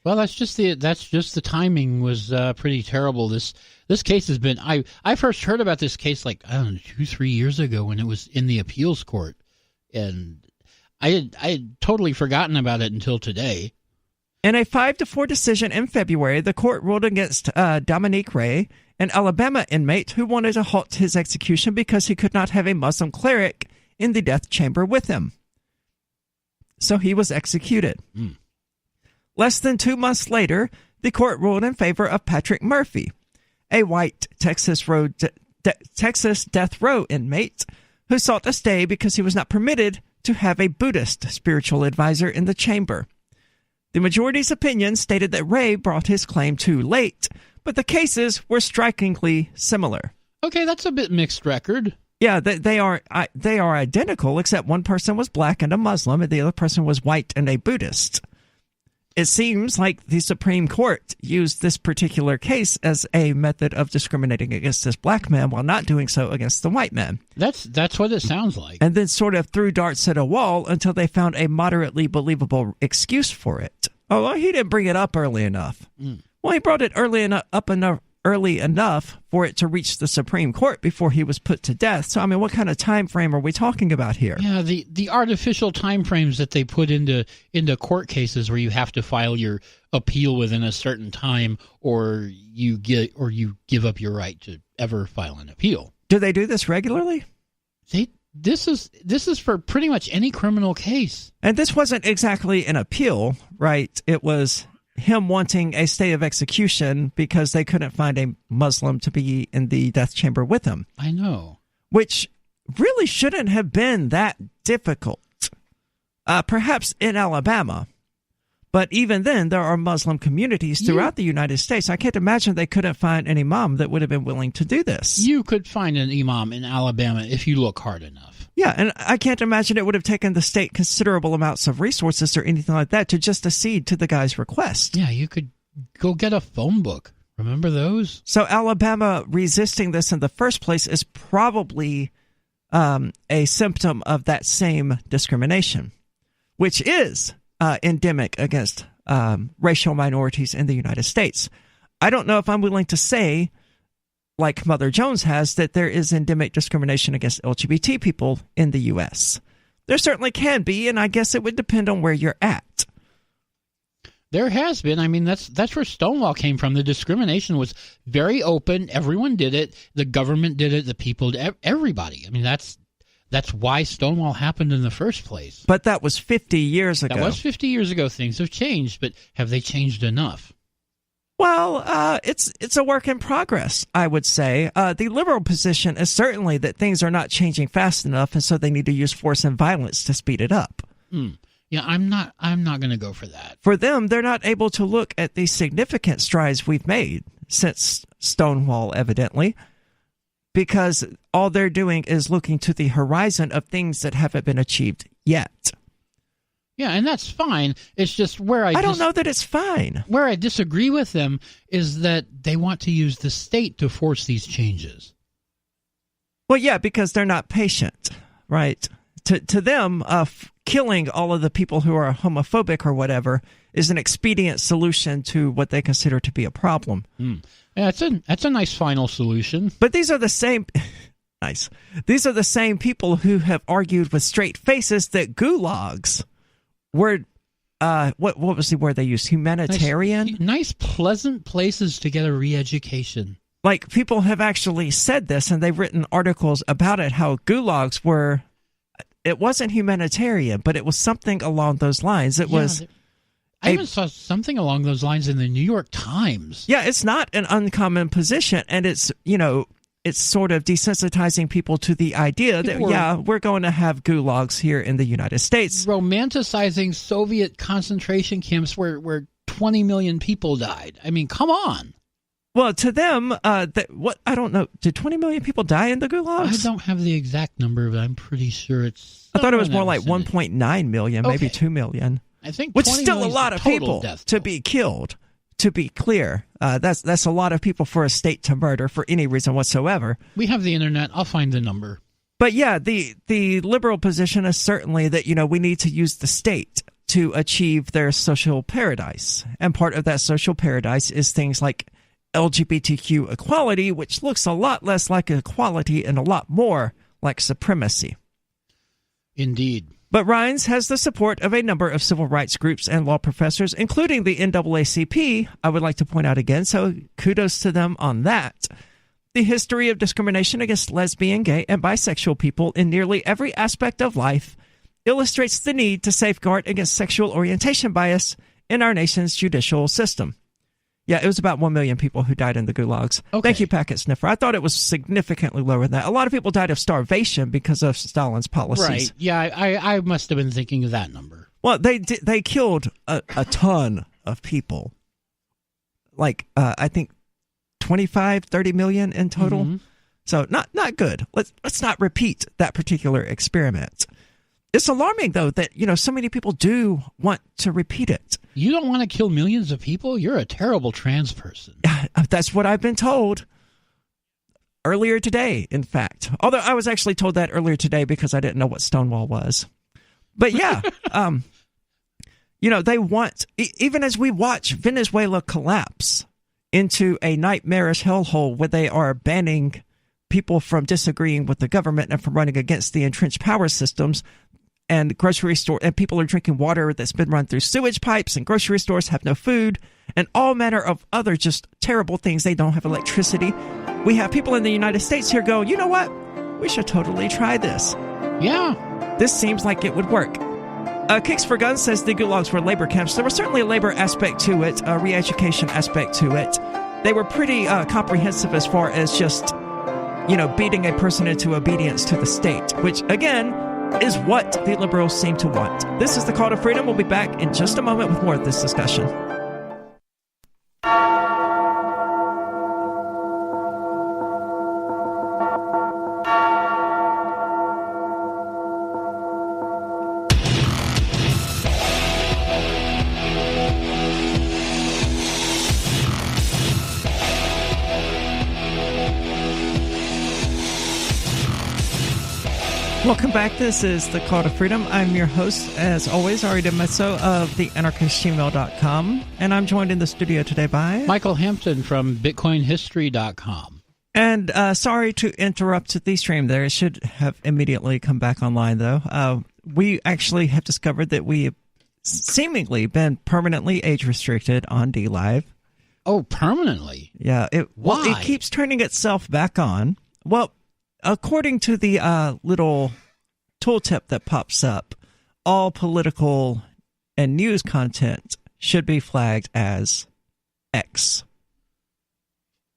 Well, that's just the timing was pretty terrible. This case has been. I first heard about this case 2-3 years ago when it was in the appeals court, and I had totally forgotten about it until today. In a 5-4 decision in February, the court ruled against Dominique Ray, an Alabama inmate who wanted to halt his execution because he could not have a Muslim cleric in the death chamber with him. So he was executed. Less than 2 months later, the court ruled in favor of Patrick Murphy, a white Texas death row inmate who sought a stay because he was not permitted to have a Buddhist spiritual advisor in the chamber. The majority's opinion stated that Ray brought his claim too late, but the cases were strikingly similar. Okay, that's a bit mixed record. Yeah, they are identical, except one person was black and a Muslim, and the other person was white and a Buddhist. It seems like the Supreme Court used this particular case as a method of discriminating against this black man while not doing so against the white man. That's what it sounds like. And then sort of threw darts at a wall until they found a moderately believable excuse for it. Oh, well, he didn't bring it up early enough. Well, he brought it early enough for it to reach the Supreme Court before he was put to death. So, I mean, what kind of time frame are we talking about here? Yeah, the artificial time frames that they put into court cases where you have to file your appeal within a certain time, or you give up your right to ever file an appeal. Do they do this regularly? This is for pretty much any criminal case. And this wasn't exactly an appeal, right? It was him wanting a stay of execution because they couldn't find a Muslim to be in the death chamber with him. I know. Which really shouldn't have been that difficult. Perhaps in Alabama. But even then, there are Muslim communities throughout the United States. I can't imagine they couldn't find an imam that would have been willing to do this. You could find an imam in Alabama if you look hard enough. Yeah, and I can't imagine it would have taken the state considerable amounts of resources or anything like that to just accede to the guy's request. Yeah, you could go get a phone book. Remember those? So Alabama resisting this in the first place is probably a symptom of that same discrimination, which is endemic against racial minorities in the United States. I don't know if I'm willing to say, like Mother Jones has, that there is endemic discrimination against LGBT people in the U.S. There certainly can be, and I guess it would depend on where you're at. There has been. I mean, that's where Stonewall came from. The discrimination was very open. Everyone did it. The government did it. The people, everybody. I mean, that's why Stonewall happened in the first place. But that was 50 years ago. That was 50 years ago. Things have changed, but have they changed enough? Well, it's a work in progress, I would say. The liberal position is certainly that things are not changing fast enough, and so they need to use force and violence to speed it up. Yeah, I'm not going to go for that. For them, they're not able to look at the significant strides we've made since Stonewall, evidently, because all they're doing is looking to the horizon of things that haven't been achieved yet. Yeah, and that's fine. It's just where I don't know that it's fine. Where I disagree with them is that they want to use the state to force these changes. Well, yeah, because they're not patient, right? To them, killing all of the people who are homophobic or whatever is an expedient solution to what they consider to be a problem. Yeah, that's a nice final solution. But these are the same... Nice. These are the same people who have argued with straight faces that gulags were... what was the word they used? Humanitarian? Nice, pleasant places to get a re-education. Like, people have actually said this, and they've written articles about it, how gulags were... It wasn't humanitarian, but it was something along those lines. It was... I even saw something along those lines in the New York Times. Yeah, it's not an uncommon position, and it's, it's sort of desensitizing people to the idea that, we're going to have gulags here in the United States. Romanticizing Soviet concentration camps where 20 million people died. I mean, come on. Well, to them, I don't know. Did 20 million people die in the gulags? I don't have the exact number, but I'm pretty sure it's... I thought it was more like 1.9 million, maybe 2 million. I think which is still a lot of people to be killed, to be clear. That's a lot of people for a state to murder for any reason whatsoever. We have the internet. I'll find the number. But yeah, the liberal position is certainly that, we need to use the state to achieve their social paradise. And part of that social paradise is things like LGBTQ equality, which looks a lot less like equality and a lot more like supremacy. Indeed. But Rines has the support of a number of civil rights groups and law professors, including the NAACP, I would like to point out again, so kudos to them on that. The history of discrimination against lesbian, gay, and bisexual people in nearly every aspect of life illustrates the need to safeguard against sexual orientation bias in our nation's judicial system. Yeah, it was about 1 million people who died in the gulags. Okay. Thank you, Packet Sniffer. I thought it was significantly lower than that. A lot of people died of starvation because of Stalin's policies. Right. Yeah, I must have been thinking of that number. Well, they killed a ton of people. Like, I think 25, 30 million in total. Mm-hmm. So not good. Let's not repeat that particular experiment. It's alarming, though, that, so many people do want to repeat it. You don't want to kill millions of people? You're a terrible trans person. That's what I've been told. Earlier today, in fact. Although I was actually told that earlier today because I didn't know what Stonewall was. But yeah, they want, even as we watch Venezuela collapse into a nightmarish hellhole where they are banning people from disagreeing with the government and from running against the entrenched power systems, and grocery store, and people are drinking water that's been run through sewage pipes, and grocery stores have no food, and all manner of other just terrible things. They don't have electricity. We have people in the United States here go, you know what? We should totally try this. Yeah. This seems like it would work. Kicks for Guns says the gulags were labor camps. There was certainly a labor aspect to it, a re-education aspect to it. They were pretty comprehensive as far as just, beating a person into obedience to the state, which, again, is what the liberals seem to want. This is the Call to Freedom. We'll be back in just a moment with more of this discussion. Welcome back. This is the Call to Freedom. I'm your host, as always, Aria Mezzo of theanarchistgmail.com, and I'm joined in the studio today by Michael Hampton from BitcoinHistory.com. And sorry to interrupt the stream there. It should have immediately come back online, though. we actually have discovered that we have seemingly been permanently age restricted on DLive. Oh, permanently? Yeah. Well, it keeps turning itself back on. Well, according to the little tooltip that pops up, all political and news content should be flagged as X,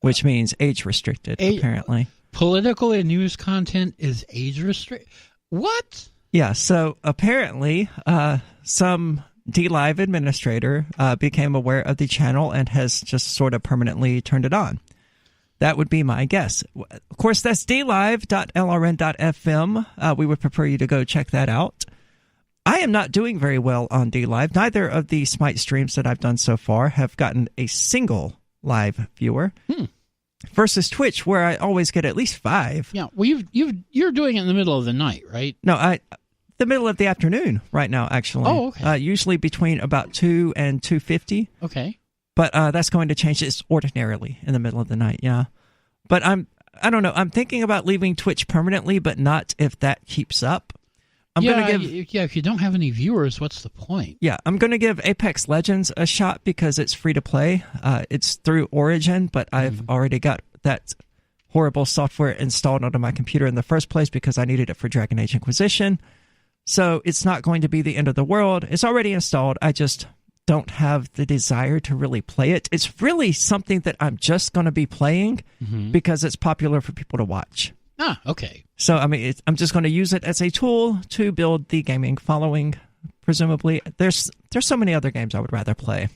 which means age restricted, apparently. Political and news content is age restricted? What? Yeah, so apparently some DLive administrator became aware of the channel and has just sort of permanently turned it on. That would be my guess. Of course, that's dlive.lrn.fm. We would prefer you to go check that out. I am not doing very well on DLive. Neither of the Smite streams that I've done so far have gotten a single live viewer. Versus Twitch, where I always get at least 5. Yeah, well, you're doing it in the middle of the night, right? No, the middle of the afternoon right now, actually. Oh, okay. Usually between about 2 and 2:50. Okay. But that's going to change. It's ordinarily in the middle of the night, yeah. But I don't know. I'm thinking about leaving Twitch permanently, but not if that keeps up. If you don't have any viewers, what's the point? Yeah, I'm going to give Apex Legends a shot because it's free to play. It's through Origin, but I've already got that horrible software installed onto my computer in the first place because I needed it for Dragon Age Inquisition. So it's not going to be the end of the world. It's already installed. I just don't have the desire to really play it. It's really something that I'm just going to be playing because it's popular for people to watch. Ah, okay. So, I mean, I'm just going to use it as a tool to build the gaming following, presumably. There's so many other games I would rather play.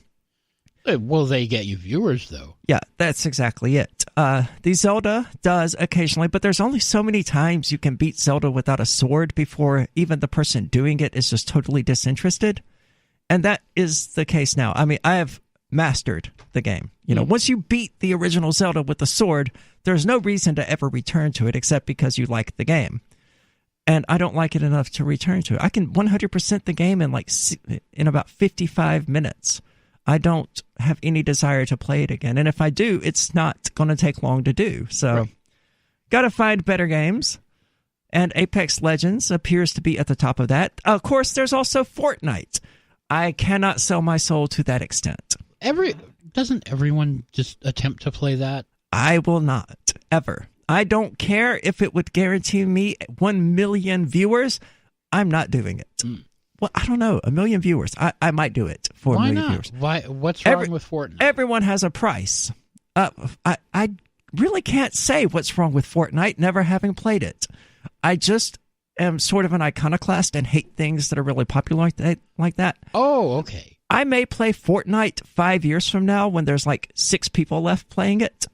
Will they get you viewers, though? Yeah, that's exactly it. The Zelda does occasionally, but there's only so many times you can beat Zelda without a sword before even the person doing it is just totally disinterested. And that is the case now. I mean, I have mastered the game. You know, once you beat the original Zelda with the sword, there's no reason to ever return to it except because you like the game. And I don't like it enough to return to it. I can 100% the game in about 55 minutes. I don't have any desire to play it again. And if I do, it's not going to take long to do. So, got to find better games. And Apex Legends appears to be at the top of that. Of course, there's also Fortnite. I cannot sell my soul to that extent. Doesn't everyone just attempt to play that? I will not, ever. I don't care if it would guarantee me 1 million viewers. I'm not doing it. Well, I don't know. 1 million viewers. I might do it for Why 1 million not? viewers. Why? What's wrong with Fortnite? Everyone has a price. I really can't say what's wrong with Fortnite, never having played it. I just am sort of an iconoclast and hate things that are really popular like that. Oh, okay. I may play Fortnite 5 years from now when there's like 6 people left playing it,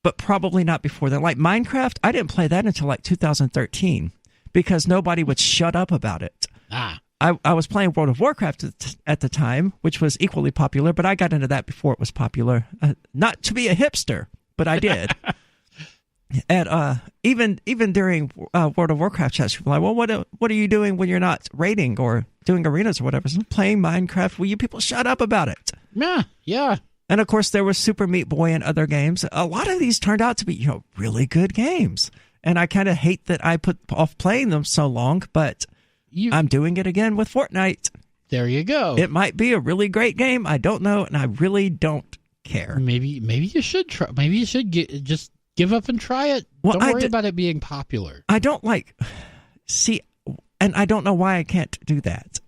but probably not before then. Like Minecraft, I didn't play that until like 2013 because nobody would shut up about it. I was playing World of Warcraft at the time, which was equally popular, but I got into that before it was popular. Not to be a hipster, but I did. And even during World of Warcraft chats, people are like, well, what are you doing when you're not raiding or doing arenas or whatever? So I'm playing Minecraft. Will you people shut up about it? Yeah. And of course, there was Super Meat Boy and other games. A lot of these turned out to be, really good games. And I kind of hate that I put off playing them so long, but I'm doing it again with Fortnite. There you go. It might be a really great game. I don't know, and I really don't care. Maybe you should try. Maybe you should just give up and try it. Don't worry about it being popular. I don't and I don't know why I can't do that.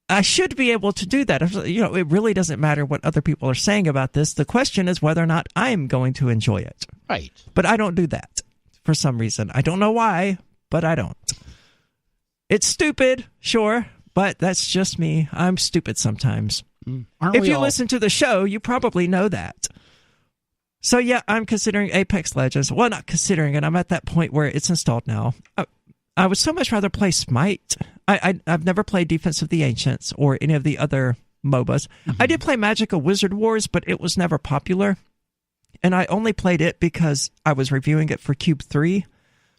I should be able to do that. It really doesn't matter what other people are saying about this. The question is whether or not I am going to enjoy it. Right. But I don't do that for some reason. I don't know why, but I don't. It's stupid, sure, but that's just me. I'm stupid sometimes. If you listen to the show, you probably know that. So yeah, I'm considering Apex Legends. Well, not considering it. I'm at that point where it's installed now. I would so much rather play Smite. I've never played Defense of the Ancients or any of the other MOBAs. I did play Magic of Wizard Wars, but it was never popular. And I only played it because I was reviewing it for Cube 3.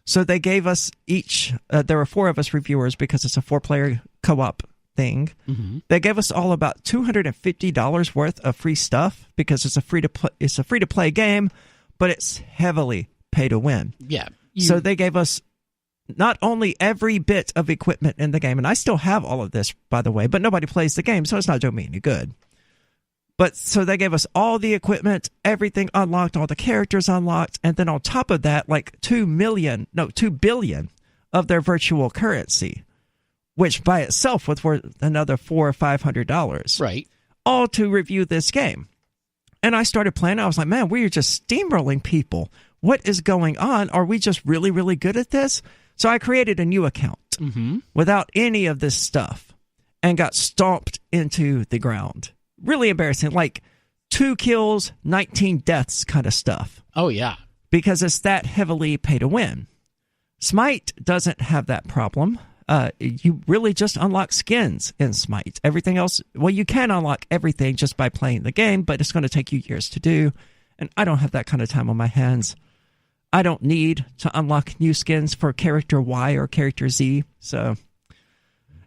So they gave us each, there were 4 of us reviewers because it's a 4-player co-op thing. They gave us all about $250 worth of free stuff because it's a free to play game, but it's heavily pay to win. Yeah. So they gave us not only every bit of equipment in the game, and I still have all of this, by the way, but nobody plays the game, so it's not doing me any good. But so they gave us all the equipment, everything unlocked, all the characters unlocked, and then on top of that, like 2 billion of their virtual currency, which by itself was worth another $400 or $500. Right. All to review this game. And I started playing. I was like, man, we are just steamrolling people. What is going on? Are we just really, really good at this? So I created a new account without any of this stuff and got stomped into the ground. Really embarrassing. Like 2 kills, 19 deaths kind of stuff. Oh, yeah. Because it's that heavily pay to win. Smite doesn't have that problem. You really just unlock skins in Smite. Everything else, well, you can unlock everything just by playing the game, but it's going to take you years to do. And I don't have that kind of time on my hands. I don't need to unlock new skins for character Y or character Z. So,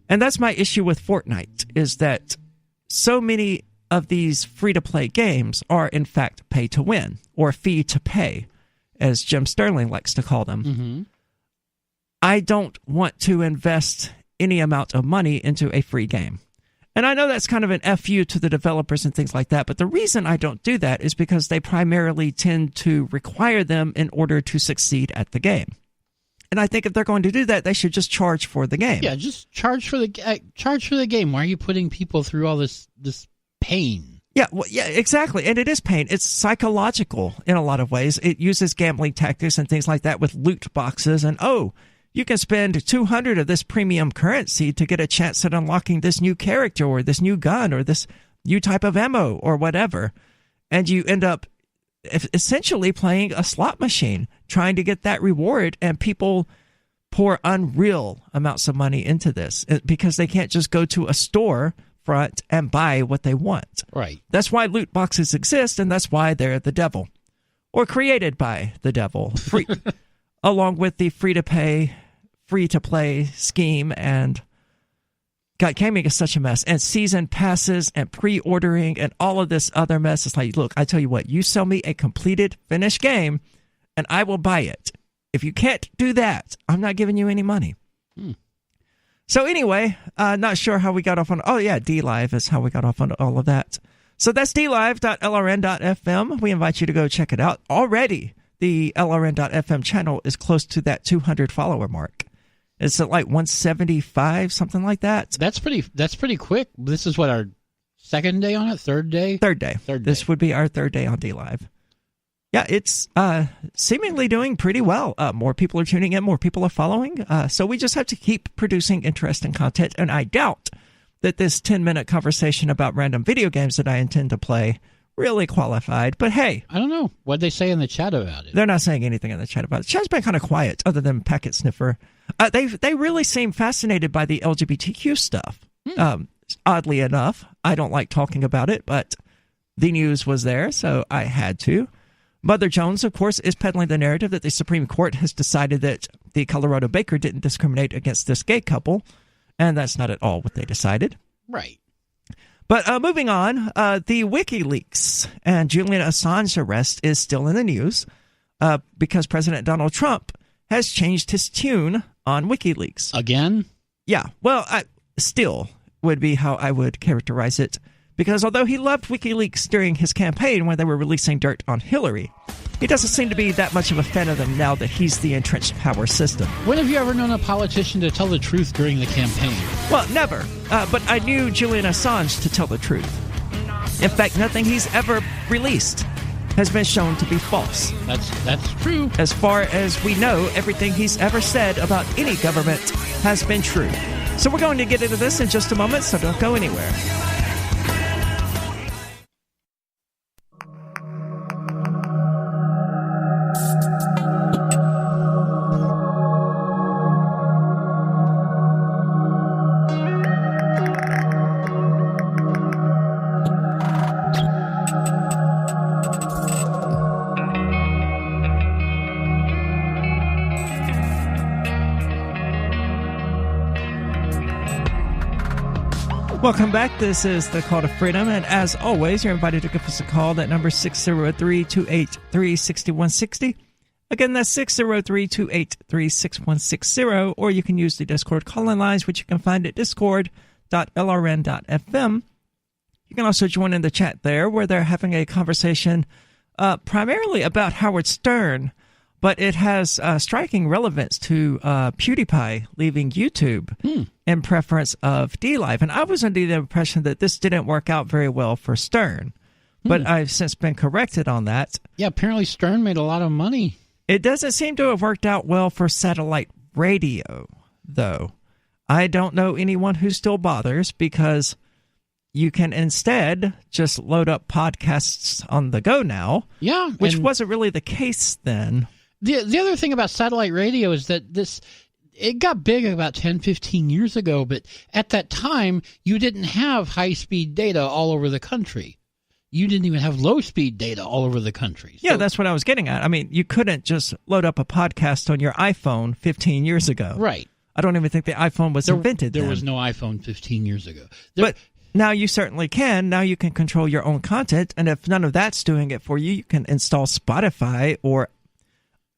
and that's my issue with Fortnite, is that so many of these free-to-play games are, in fact, pay-to-win, or fee-to-pay, as Jim Sterling likes to call them. Mm-hmm. I don't want to invest any amount of money into a free game. And I know that's kind of an FU to the developers and things like that, but the reason I don't do that is because they primarily tend to require them in order to succeed at the game. And I think if they're going to do that, they should just charge for the game. Yeah, just charge for the game. Why are you putting people through all this pain? Yeah, well, yeah, exactly. And it is pain. It's psychological in a lot of ways. It uses gambling tactics and things like that with loot boxes. And, you can spend 200 of this premium currency to get a chance at unlocking this new character or this new gun or this new type of ammo or whatever. And you end up essentially playing a slot machine, trying to get that reward. And people pour unreal amounts of money into this because they can't just go to a store front and buy what they want. Right. That's why loot boxes exist, and that's why they're the devil, or created by the devil, free, along with the free-to-play scheme. And God, gaming is such a mess. And season passes and pre-ordering and all of this other mess. It's like, look, I tell you what, you sell me a completed, finished game, and I will buy it. If you can't do that, I'm not giving you any money. So anyway, not sure how we got off on... Oh, yeah, DLive is how we got off on all of that. So that's dlive.lrn.fm. We invite you to go check it out. Already, the LRN.FM channel is close to that 200 follower mark. It's at like 175, something like that. That's pretty quick. This is what, our second day on it? Third day? Third day. This would be our third day on DLive. Yeah, it's seemingly doing pretty well. More people are tuning in. More people are following. So we just have to keep producing interesting content. And I doubt that this 10-minute conversation about random video games that I intend to play really qualified. But hey. I don't know. What'd they say in the chat about it? They're not saying anything in the chat about it. The chat's been kind of quiet other than Packet Sniffer. They really seem fascinated by the LGBTQ stuff. Oddly enough, I don't like talking about it, but the news was there, so I had to. Mother Jones, of course, is peddling the narrative that the Supreme Court has decided that the Colorado baker didn't discriminate against this gay couple, and that's not at all what they decided. Right. But moving on, the WikiLeaks and Julian Assange arrest is still in the news because President Donald Trump has changed his tune on WikiLeaks. Again? Yeah. Well, still would be how I would characterize it. Because although he loved WikiLeaks during his campaign when they were releasing dirt on Hillary, he doesn't seem to be that much of a fan of them now that he's the entrenched power system. When have you ever known a politician to tell the truth during the campaign? Well, never. But I knew Julian Assange to tell the truth. In fact, nothing he's ever released has been shown to be false. That's true. As far as we know, everything he's ever said about any government has been true. So we're going to get into this in just a moment, so don't go anywhere. Welcome back. This is the Call to Freedom, and as always, you're invited to give us a call. That number is 603-283-6160. Again, that's 603-283-6160, or you can use the Discord call-in lines, which you can find at discord.lrn.fm. You can also join in the chat there, where they're having a conversation primarily about Howard Stern, but it has striking relevance to PewDiePie leaving YouTube in preference of DLive. And I was under the impression that this didn't work out very well for Stern, but I've since been corrected on that. Yeah, apparently Stern made a lot of money. It doesn't seem to have worked out well for satellite radio, though. I don't know anyone who still bothers, because you can instead just load up podcasts on the go now. Yeah. Which wasn't really the case then. The other thing about satellite radio is that it got big about 10, 15 years ago, but at that time, you didn't have high-speed data all over the country. You didn't even have low-speed data all over the country. Yeah, that's what I was getting at. I mean, you couldn't just load up a podcast on your iPhone 15 years ago. Right. I don't even think the iPhone was invented then. There was no iPhone 15 years ago. But now you certainly can. Now you can control your own content, and if none of that's doing it for you, you can install Spotify or,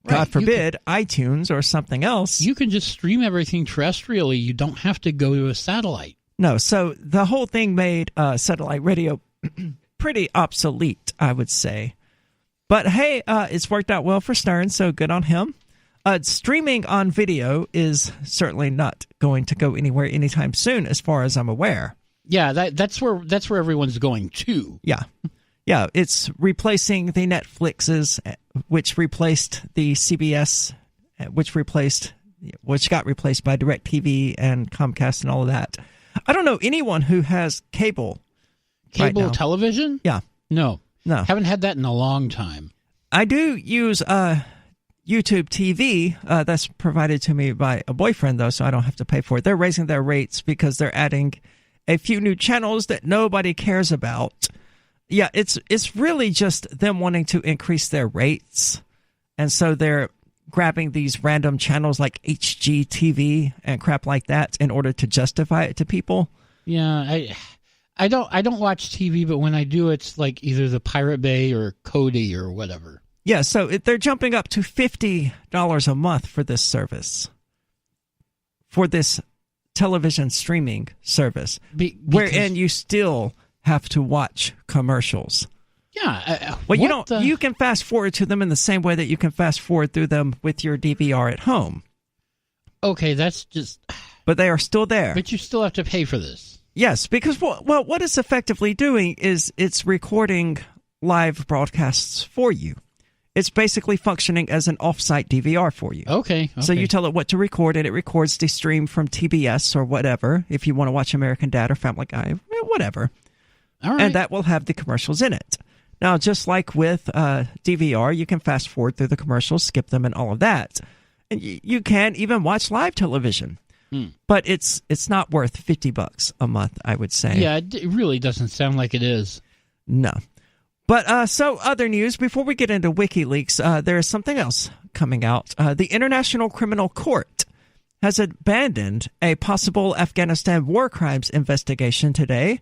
God forbid, iTunes or something else. You can just stream everything terrestrially. You don't have to go to a satellite. No, so the whole thing made satellite radio pretty obsolete, I would say. But hey, it's worked out well for Stern, so good on him. Streaming on video is certainly not going to go anywhere anytime soon, as far as I'm aware. Yeah, that's where everyone's going to. Yeah, it's replacing the Netflixes, which replaced the CBS, which got replaced by DirecTV and Comcast and all of that. I don't know anyone who has cable. Cable television? Yeah. No. Haven't had that in a long time. I do use YouTube TV. That's provided to me by a boyfriend, though, so I don't have to pay for it. They're raising their rates because they're adding a few new channels that nobody cares about. Yeah, it's really just them wanting to increase their rates, and so they're grabbing these random channels like HGTV and crap like that in order to justify it to people. Yeah, I don't watch TV, but when I do, it's like either the Pirate Bay or Kodi or whatever. Yeah, so they're jumping up to $50 a month for this service, for this television streaming service, wherein you still have to watch commercials. Yeah. You can fast forward to them in the same way that you can fast forward through them with your DVR at home. Okay, that's just... But they are still there. But you still have to pay for this. Yes, because what it's effectively doing is it's recording live broadcasts for you. It's basically functioning as an off-site DVR for you. Okay. So you tell it what to record, and it records the stream from TBS or whatever, if you want to watch American Dad or Family Guy, whatever. All right. And that will have the commercials in it. Now, just like with DVR, you can fast forward through the commercials, skip them, and all of that. And you can even watch live television. But it's not worth $50 a month, I would say. Yeah, it really doesn't sound like it is. No. But so other news, before we get into WikiLeaks, there is something else coming out. The International Criminal Court has abandoned a possible Afghanistan war crimes investigation today,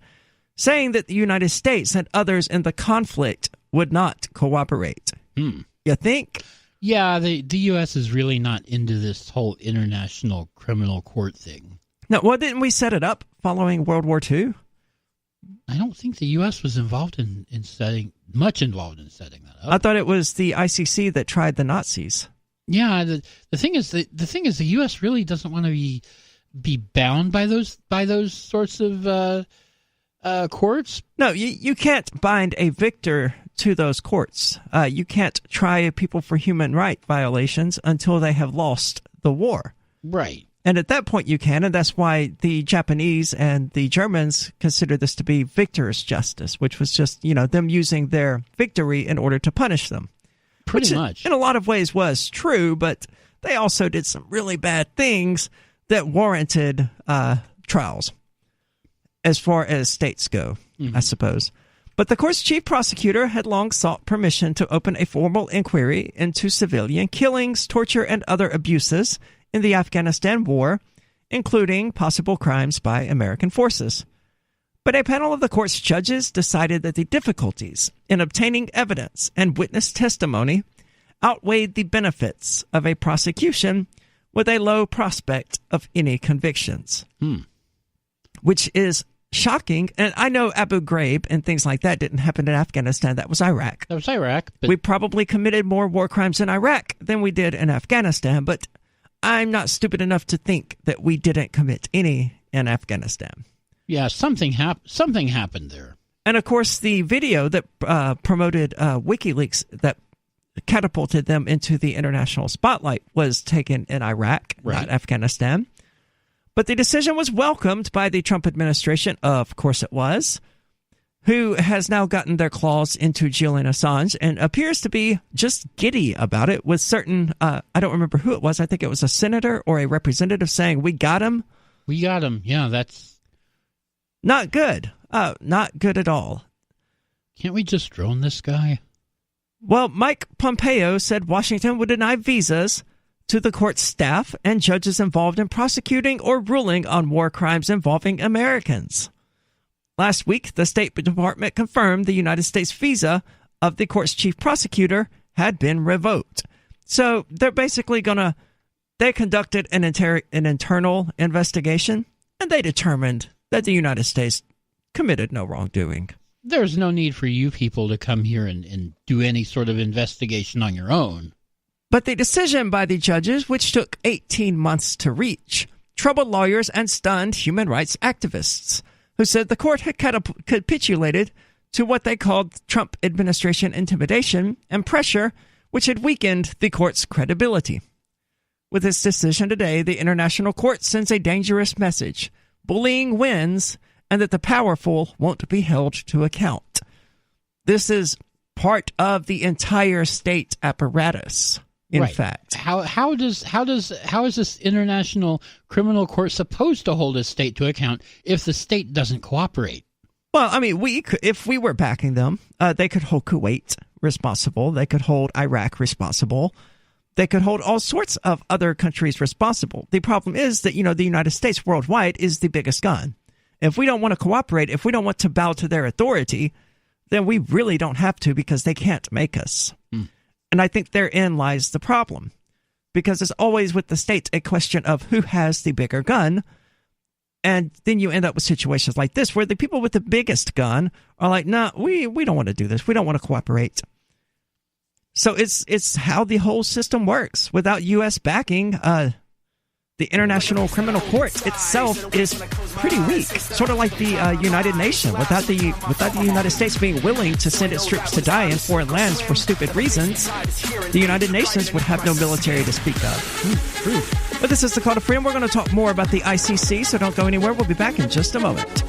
saying that the United States and others in the conflict would not cooperate. You think? Yeah, the U.S. is really not into this whole international criminal court thing. No, well, didn't we set it up following World War II? I don't think the U.S. was involved in setting that up. I thought it was the ICC that tried the Nazis. Yeah, the thing is the U.S. really doesn't want to be bound by those sorts of courts. No, you can't bind a victor to those courts. You can't try people for human rights violations until they have lost the war. Right. And at that point you can, and that's why the Japanese and the Germans consider this to be victor's justice, which was just, them using their victory in order to punish them. Pretty much. In a lot of ways was true, but they also did some really bad things that warranted trials, as far as states go, I suppose. But the court's chief prosecutor had long sought permission to open a formal inquiry into civilian killings, torture, and other abuses in the Afghanistan war, including possible crimes by American forces. But a panel of the court's judges decided that the difficulties in obtaining evidence and witness testimony outweighed the benefits of a prosecution with a low prospect of any convictions. Which is shocking. And I know Abu Ghraib and things like that didn't happen in Afghanistan. That was Iraq. That was Iraq. But we probably committed more war crimes in Iraq than we did in Afghanistan, but I'm not stupid enough to think that we didn't commit any in Afghanistan. Yeah, something happened there. And of course, the video that promoted WikiLeaks that catapulted them into the international spotlight was taken in Iraq, not Afghanistan. But the decision was welcomed by the Trump administration, of course it was, who has now gotten their claws into Julian Assange and appears to be just giddy about it with certain, I don't remember who it was, I think it was a senator or a representative saying, we got him. We got him, yeah, that's... Not good. Not good at all. Can't we just drone this guy? Well, Mike Pompeo said Washington would deny visas to the court staff and judges involved in prosecuting or ruling on war crimes involving Americans. Last week, the State Department confirmed the United States visa of the court's chief prosecutor had been revoked. So they're basically they conducted an internal investigation, and they determined that the United States committed no wrongdoing. There's no need for you people to come here and do any sort of investigation on your own. But the decision by the judges, which took 18 months to reach, troubled lawyers and stunned human rights activists, who said the court had capitulated to what they called Trump administration intimidation and pressure, which had weakened the court's credibility. With its decision today, the International Court sends a dangerous message. Bullying wins, and that the powerful won't be held to account. This is part of the entire state apparatus. In fact, how is this International Criminal Court supposed to hold a state to account if the state doesn't cooperate? Well, I mean, if we were backing them, they could hold Kuwait responsible. They could hold Iraq responsible. They could hold all sorts of other countries responsible. The problem is that, the United States worldwide is the biggest gun. If we don't want to cooperate, if we don't want to bow to their authority, then we really don't have to because they can't make us. And I think therein lies the problem, because it's always with the states a question of who has the bigger gun. And then you end up with situations like this where the people with the biggest gun are like, no, we don't want to do this. We don't want to cooperate. So it's how the whole system works. Without U.S. backing, the International Criminal Court itself is pretty weak, sort of like the United Nations. Without the United States being willing to send its troops to die in foreign lands for stupid reasons, the United Nations would have no military to speak of. But this is the Call to Freedom. We're going to talk more about the ICC, so don't go anywhere. We'll be back in just a moment.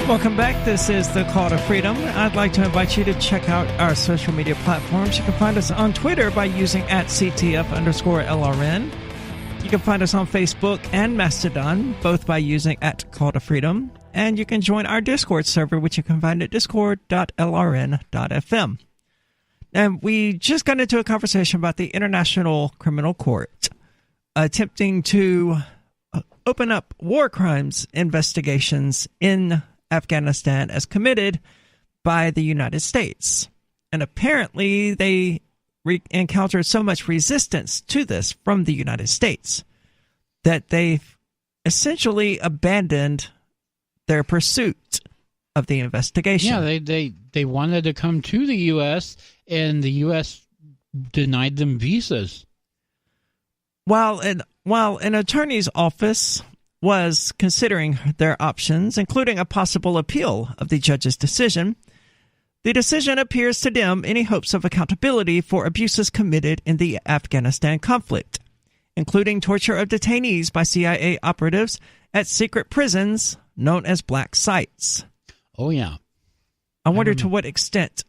Welcome back. This is the Call to Freedom. I'd like to invite you to check out our social media platforms. You can find us on Twitter by using @CTF_LRN. You can find us on Facebook and Mastodon, both by using @Call to Freedom. And you can join our Discord server, which you can find at discord.lrn.fm. And we just got into a conversation about the International Criminal Court attempting to open up war crimes investigations in Afghanistan as committed by the United States. And apparently they encountered so much resistance to this from the United States that they've essentially abandoned their pursuit of the investigation. Yeah, they wanted to come to the U.S., and the U.S. denied them visas. While an attorney's office was considering their options, including a possible appeal of the judge's decision, the decision appears to dim any hopes of accountability for abuses committed in the Afghanistan conflict, including torture of detainees by CIA operatives at secret prisons known as black sites. Oh, yeah. I wonder to what extent...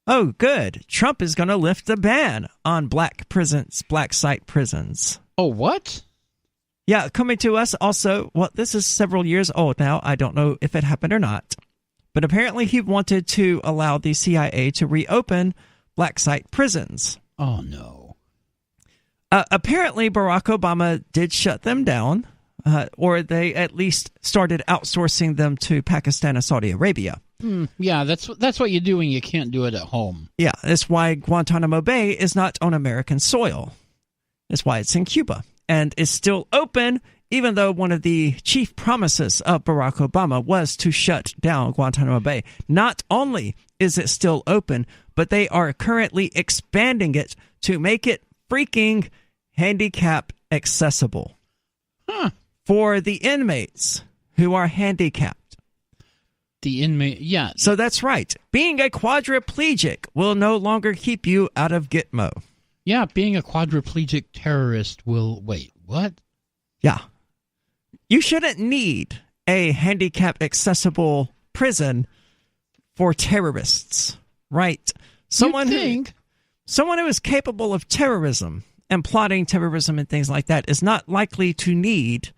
Oh, good. Trump is going to lift the ban on black site prisons. Oh, what? Yeah, coming to us also, well, this is several years old now. I don't know if it happened or not. But apparently he wanted to allow the CIA to reopen black site prisons. Oh, no. Apparently Barack Obama did shut them down, or they at least started outsourcing them to Pakistan and Saudi Arabia. Yeah, that's what you do when you can't do it at home. Yeah, that's why Guantanamo Bay is not on American soil. That's why it's in Cuba. And is still open, even though one of the chief promises of Barack Obama was to shut down Guantanamo Bay. Not only is it still open, but they are currently expanding it to make it freaking handicap accessible for the inmates who are handicapped. The inmate, yeah. So that's right. Being a quadriplegic will no longer keep you out of Gitmo. Yeah, being a quadriplegic terrorist will... Wait, what? Yeah. You shouldn't need a handicap-accessible prison for terrorists, right? Someone who is capable of terrorism and plotting terrorism and things like that is not likely to need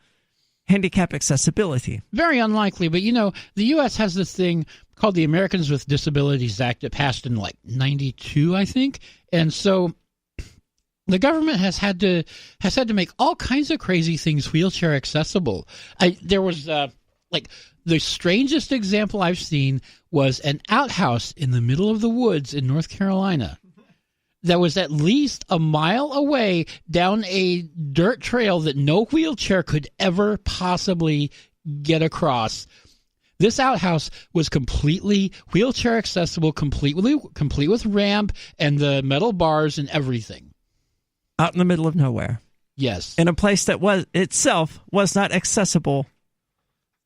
handicap accessibility. Very unlikely, but the U.S. has this thing called the Americans with Disabilities Act that passed in like 92, I think, and so the government has had to make all kinds of crazy things wheelchair accessible. There was like the strangest example I've seen was an outhouse in the middle of the woods in North Carolina that was at least a mile away down a dirt trail that no wheelchair could ever possibly get across. This outhouse was completely wheelchair accessible, complete with ramp and the metal bars and everything. Out in the middle of nowhere. Yes. In a place that was not accessible.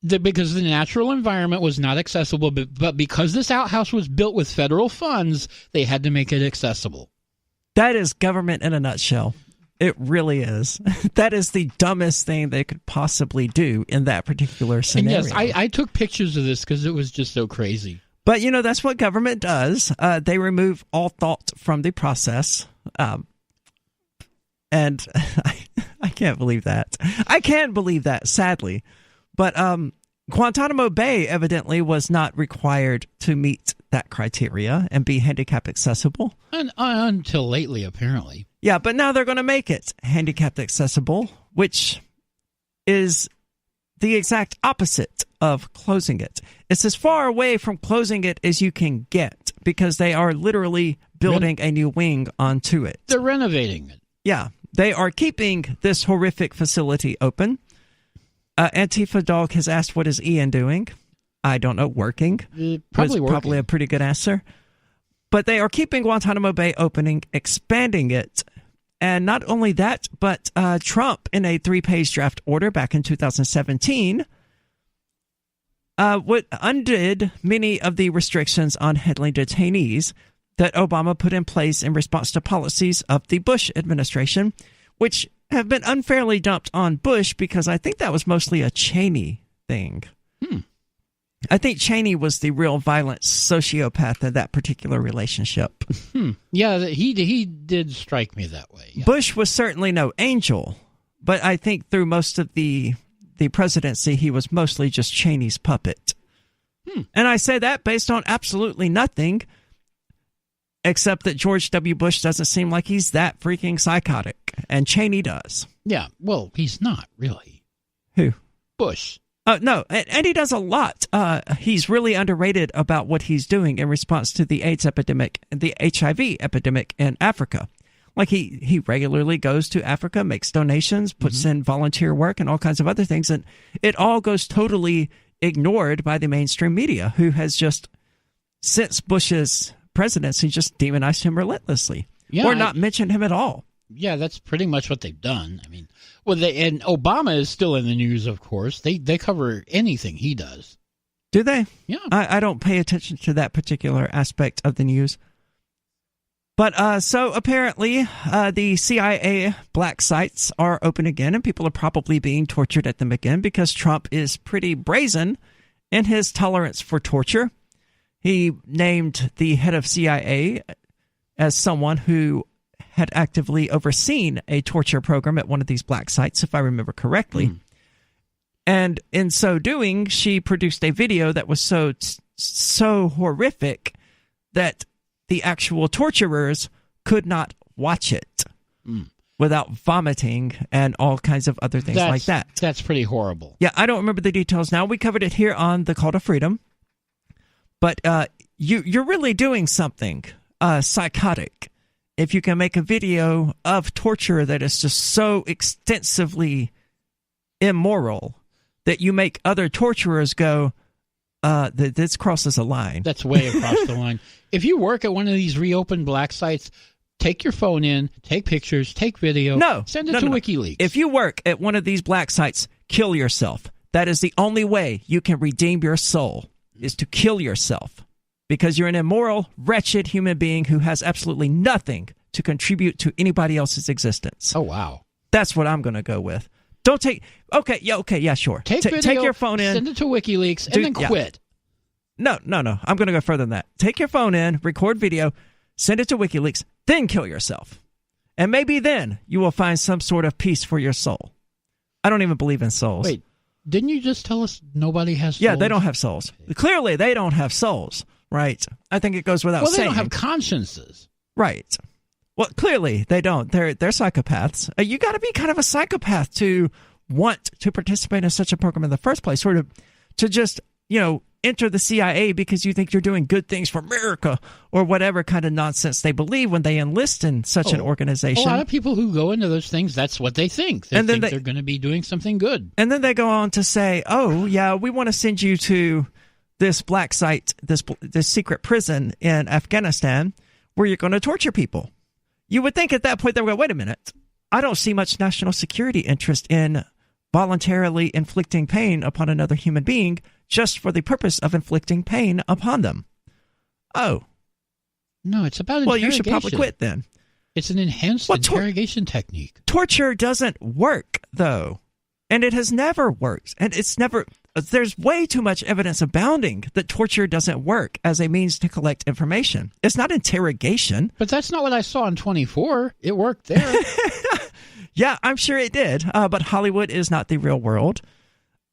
Because the natural environment was not accessible, but because this outhouse was built with federal funds, they had to make it accessible. That is government in a nutshell. It really is. That is the dumbest thing they could possibly do in that particular scenario. And yes, I took pictures of this because it was just so crazy. But, that's what government does. They remove all thought from the process. And I can't believe that. I can believe that, sadly. But Guantanamo Bay evidently was not required to meet that criteria and be handicap accessible. Until lately, apparently. Yeah, but now they're going to make it handicapped accessible, which is the exact opposite of closing it. It's as far away from closing it as you can get because they are literally building a new wing onto it. They're renovating it. Yeah, they are keeping this horrific facility open. Antifa Dog has asked, what is Ian doing? I don't know, working. Probably a pretty good answer. But they are keeping Guantanamo Bay opening, expanding it. And not only that, but Trump, in a 3-page draft order back in 2017, undid many of the restrictions on handling detainees that Obama put in place in response to policies of the Bush administration, which have been unfairly dumped on Bush because I think that was mostly a Cheney thing. I think Cheney was the real violent sociopath in that particular relationship. Yeah, he did strike me that way. Yeah. Bush was certainly no angel, but I think through most of the presidency, he was mostly just Cheney's puppet. And I say that based on absolutely nothing, except that George W. Bush doesn't seem like he's that freaking psychotic, and Cheney does. Yeah, well, he's not really. Who? Bush. No, and he does a lot. He's really underrated about what he's doing in response to the AIDS epidemic, the HIV epidemic in Africa. Like he regularly goes to Africa, makes donations, puts in volunteer work and all kinds of other things, and it all goes totally ignored by the mainstream media, who has just, since Bush's presidency, just demonized him relentlessly, or not mentioned him at all. Yeah, that's pretty much what they've done. I mean, and Obama is still in the news, of course. They cover anything he does. Do they? Yeah. I don't pay attention to that particular aspect of the news. But so apparently the CIA black sites are open again, and people are probably being tortured at them again because Trump is pretty brazen in his tolerance for torture. He named the head of CIA as someone who had actively overseen a torture program at one of these black sites, if I remember correctly. And in so doing, she produced a video that was so horrific that the actual torturers could not watch it without vomiting and all kinds of other things like that. That's pretty horrible. Yeah, I don't remember the details now. We covered it here on the Call to Freedom. But you're really doing something psychotic if you can make a video of torture that is just so extensively immoral that you make other torturers go, this crosses a line. That's way across the line. If you work at one of these reopened black sites, take your phone in, take pictures, take video, send it to WikiLeaks. If you work at one of these black sites, kill yourself. That is the only way you can redeem your soul, is to kill yourself. Because you're an immoral, wretched human being who has absolutely nothing to contribute to anybody else's existence. Oh, wow. That's what I'm going to go with. Don't take... Okay, sure. Take video, take your phone in. Send it to WikiLeaks, and then quit. No. I'm going to go further than that. Take your phone in, record video, send it to WikiLeaks, then kill yourself. And maybe then you will find some sort of peace for your soul. I don't even believe in souls. Wait, didn't you just tell us nobody has souls? Yeah, they don't have souls. Clearly, they don't have souls, right? I think it goes without saying. Well, they don't have consciences. Right. Well, clearly, they don't. They're psychopaths. You got to be kind of a psychopath to want to participate in such a program in the first place, sort of to just, enter the CIA because you think you're doing good things for America or whatever kind of nonsense they believe when they enlist in such an organization. A lot of people who go into those things, that's what they think. They think they're going to be doing something good. And then they go on to say, oh, yeah, we want to send you to this black site, this secret prison in Afghanistan where you're going to torture people. You would think at that point they would go, wait a minute, I don't see much national security interest in voluntarily inflicting pain upon another human being just for the purpose of inflicting pain upon them. Oh. No, it's about interrogation. Well, you should probably quit then. It's an enhanced interrogation technique. Torture doesn't work, though. And it has never worked. And there's way too much evidence abounding that torture doesn't work as a means to collect information. It's not interrogation. But that's not what I saw in 24. It worked there. Yeah, I'm sure it did. But Hollywood is not the real world.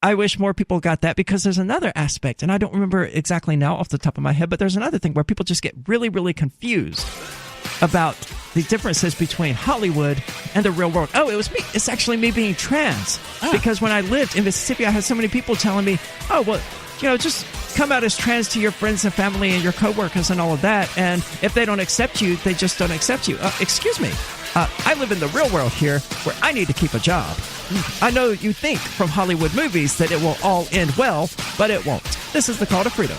I wish more people got that because there's another aspect, and I don't remember exactly now off the top of my head, but there's another thing where people just get really, really confused about the differences between Hollywood and the real world. Oh, it's actually me being trans. Because when I lived in Mississippi, I had so many people telling me, oh, well, just come out as trans to your friends and family and your coworkers and all of that, and if they don't accept you, they just don't accept you. Excuse me. I live in the real world here where I need to keep a job. I know you think from Hollywood movies that it will all end well, but it won't. This is the Call to Freedom.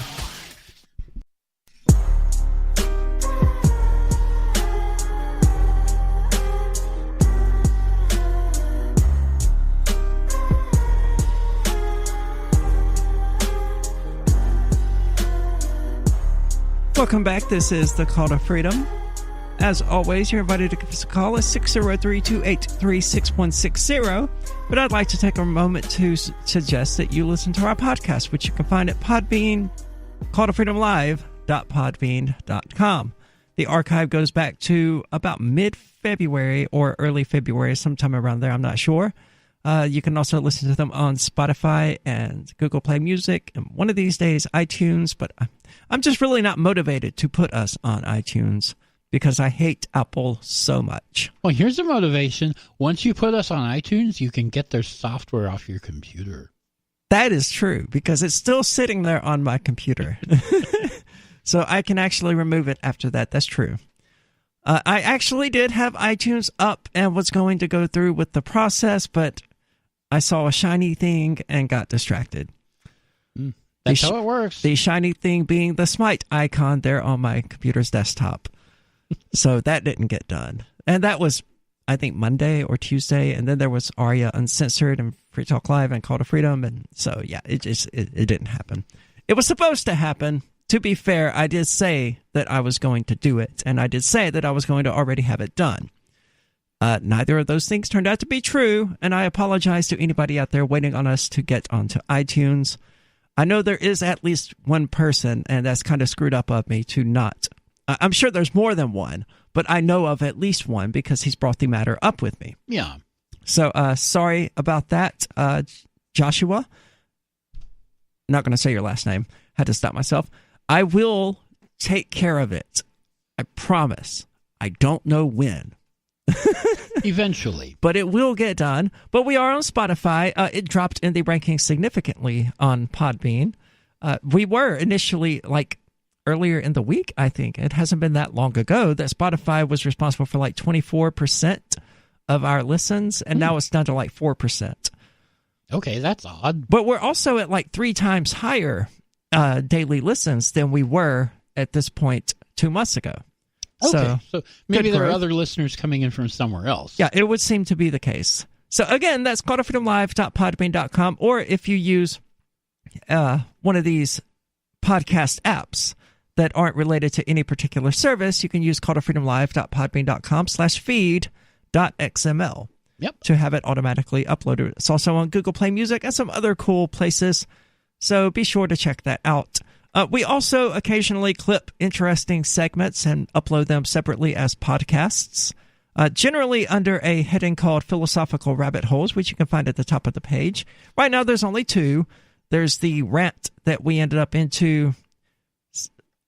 Welcome back. This is the Call to Freedom. As always, you're invited to give us a call at 603-283-6160. But I'd like to take a moment to suggest that you listen to our podcast, which you can find at Podbean, calltofreedomlive.podbean.com. The archive goes back to about mid-February or early February, sometime around there, I'm not sure. You can also listen to them on Spotify and Google Play Music, and one of these days iTunes, but I'm just really not motivated to put us on iTunes because I hate Apple so much. Well, here's the motivation. Once you put us on iTunes, you can get their software off your computer. That is true, because it's still sitting there on my computer. So I can actually remove it after that. That's true. I actually did have iTunes up and was going to go through with the process, but I saw a shiny thing and got distracted. That's how it works. The shiny thing being the Smite icon there on my computer's desktop. So that didn't get done. And that was, I think, Monday or Tuesday. And then there was Aria Uncensored and Free Talk Live and Call to Freedom. And so, yeah, it didn't happen. It was supposed to happen. To be fair, I did say that I was going to do it. And I did say that I was going to already have it done. Neither of those things turned out to be true. And I apologize to anybody out there waiting on us to get onto iTunes. I know there is at least one person, and that's kind of screwed up of me, to not I'm sure there's more than one, but I know of at least one because he's brought the matter up with me. Yeah. So sorry about that, Joshua. Not going to say your last name. Had to stop myself. I will take care of it. I promise. I don't know when. Eventually. But it will get done. But we are on Spotify. It dropped in the rankings significantly on Podbean. We were initially, like, earlier in the week, I think. It hasn't been that long ago that Spotify was responsible for like 24% of our listens, and now it's down to like 4%. Okay, that's odd. But we're also at like 3 times higher daily listens than we were at this point 2 months ago. Okay, so maybe there are other listeners coming in from somewhere else. Yeah, it would seem to be the case. So again, that's calltofreedomlive.podbean.com, or if you use one of these podcast apps that aren't related to any particular service, you can use calltofreedomlive.podbean.com/feed.xml to have it automatically uploaded. It's also on Google Play Music and some other cool places, so be sure to check that out. We also occasionally clip interesting segments and upload them separately as podcasts, generally under a heading called Philosophical Rabbit Holes, which you can find at the top of the page. Right now, there's only 2. There's the rant that we ended up into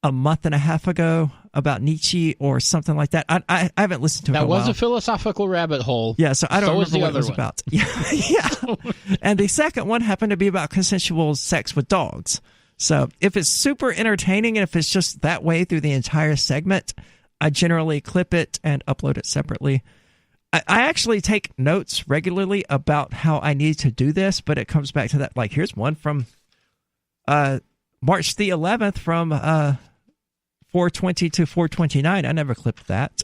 a month and a half ago about Nietzsche or something like that. I haven't listened to it in a while. That was a philosophical rabbit hole. Yeah, so I don't remember what it was about. Yeah. And the second one happened to be about consensual sex with dogs. So if it's super entertaining and if it's just that way through the entire segment, I generally clip it and upload it separately. I actually take notes regularly about how I need to do this, but it comes back to that. Like, here's one from March the 11th from 420 to 429. I never clipped that.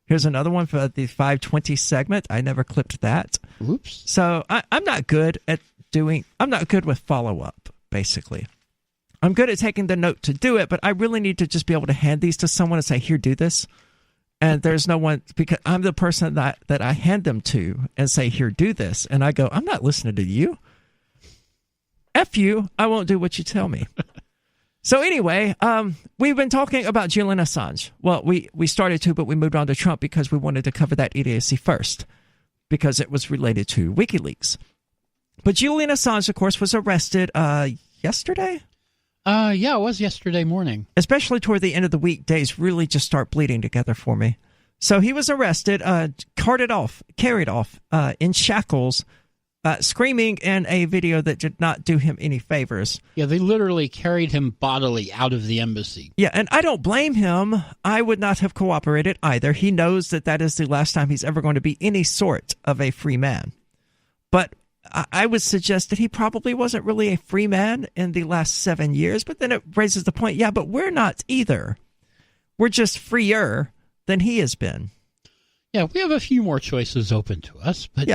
Here's another one for the 520 segment. I never clipped that. Oops. So I'm not good at I'm not good with follow-up, basically. I'm good at taking the note to do it, but I really need to just be able to hand these to someone and say, here, do this. And there's no one, because I'm the person that I hand them to and say, here, do this. And I go, I'm not listening to you. F you, I won't do what you tell me. So anyway, we've been talking about Julian Assange. Well, we started to, but we moved on to Trump because we wanted to cover that idiocy first, because it was related to WikiLeaks. But Julian Assange, of course, was arrested yesterday? Yeah, it was yesterday morning. Especially toward the end of the week, days really just start bleeding together for me. So he was arrested, carried off in shackles, screaming in a video that did not do him any favors. Yeah, they literally carried him bodily out of the embassy. Yeah, and I don't blame him. I would not have cooperated either. He knows that is the last time he's ever going to be any sort of a free man. But I would suggest that he probably wasn't really a free man in the last 7 years, but then it raises the point, yeah, but we're not either. We're just freer than he has been. Yeah, we have a few more choices open to us, but,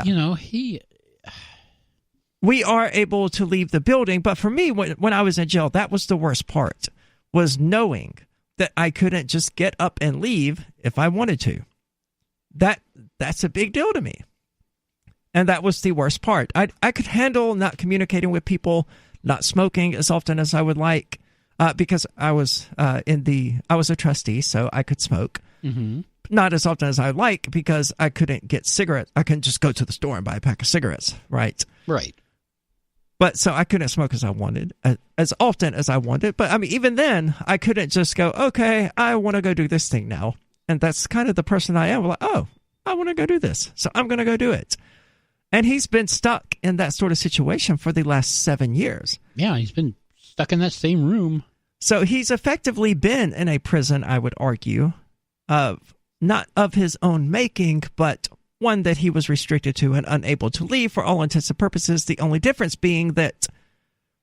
we are able to leave the building, but for me, when I was in jail, that was the worst part, was knowing that I couldn't just get up and leave if I wanted to. That's a big deal to me. And that was the worst part. I could handle not communicating with people, not smoking as often as I would like, because I was I was a trustee, so I could smoke. Mm-hmm. Not as often as I would like because I couldn't get cigarettes. I couldn't just go to the store and buy a pack of cigarettes, right? Right. But so I couldn't smoke as I wanted, as often as I wanted. But I mean, even then, I couldn't just go, okay, I want to go do this thing now. And that's kind of the person I am. Like, oh, I want to go do this, so I'm going to go do it. And he's been stuck in that sort of situation for the last 7 years. Yeah, he's been stuck in that same room. So he's effectively been in a prison, I would argue, not of his own making, but one that he was restricted to and unable to leave for all intents and purposes. The only difference being that,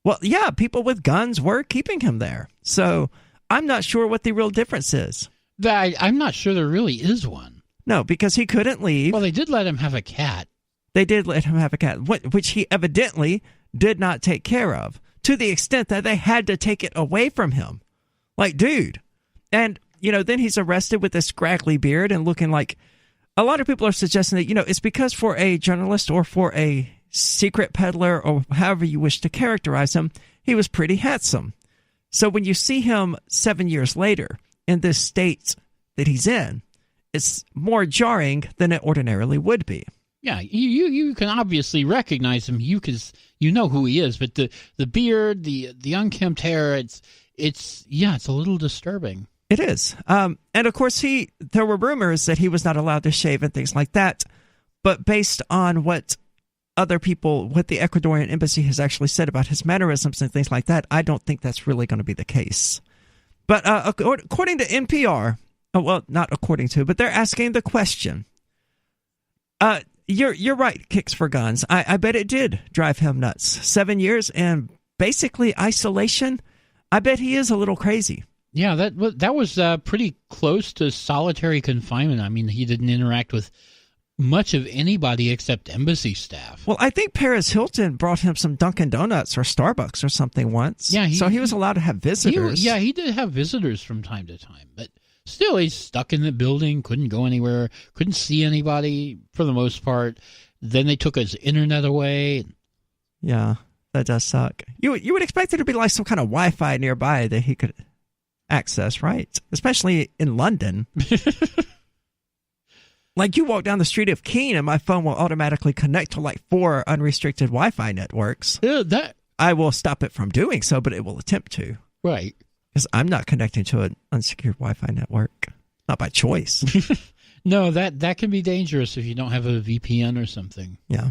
well, yeah, people with guns were keeping him there. So I'm not sure what the real difference is. I'm not sure there really is one. No, because he couldn't leave. Well, they did let him have a cat. They did let him have a cat, which he evidently did not take care of, to the extent that they had to take it away from him. Like, dude. And, then he's arrested with this scraggly beard and looking like... A lot of people are suggesting that, it's because for a journalist or for a secret peddler or however you wish to characterize him, he was pretty handsome. So when you see him 7 years later in this state that he's in, it's more jarring than it ordinarily would be. Yeah, you can obviously recognize him. You know who he is, but the beard, the unkempt hair, it's a little disturbing. It is. And of course there were rumors that he was not allowed to shave and things like that. But based on what the Ecuadorian embassy has actually said about his mannerisms and things like that, I don't think that's really going to be the case. But according to NPR, not according to, but they're asking the question. You're right, Kicks for Guns. I bet it did drive him nuts. 7 years and basically isolation. I bet he is a little crazy. Yeah, that was pretty close to solitary confinement. I mean, he didn't interact with much of anybody except embassy staff. Well, I think Paris Hilton brought him some Dunkin' Donuts or Starbucks or something once. Yeah, so he was allowed to have visitors. He did have visitors from time to time, but still, he's stuck in the building, couldn't go anywhere, couldn't see anybody for the most part. Then they took his internet away. Yeah, that does suck. You would expect there to be like some kind of Wi-Fi nearby that he could access, right? Especially in London. Like you walk down the street of Keene and my phone will automatically connect to like 4 unrestricted Wi-Fi networks. Yeah, I will stop it from doing so, but it will attempt to. Right. Because I'm not connecting to an unsecured Wi-Fi network. Not by choice. No, that can be dangerous if you don't have a VPN or something. Yeah.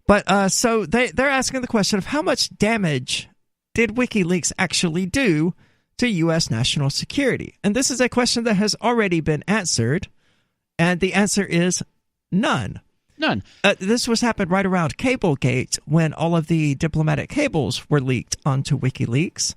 But so they're asking the question of how much damage did WikiLeaks actually do to U.S. national security? And this is a question that has already been answered. And the answer is none. None. This was happened right around Cablegate when all of the diplomatic cables were leaked onto WikiLeaks.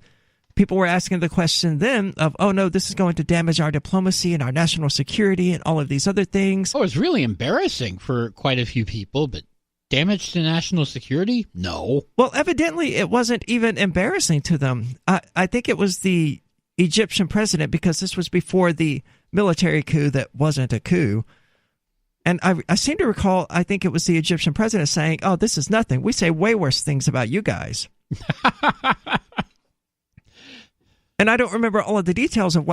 People were asking the question then of, oh no, this is going to damage our diplomacy and our national security and all of these other things. Oh, it's really embarrassing for quite a few people, but damage to national security? No. Well, evidently it wasn't even embarrassing to them. I think it was the Egyptian president, because this was before the military coup that wasn't a coup. And I seem to recall, I think it was the Egyptian president saying, oh, this is nothing. We say way worse things about you guys. And I don't remember all of the details of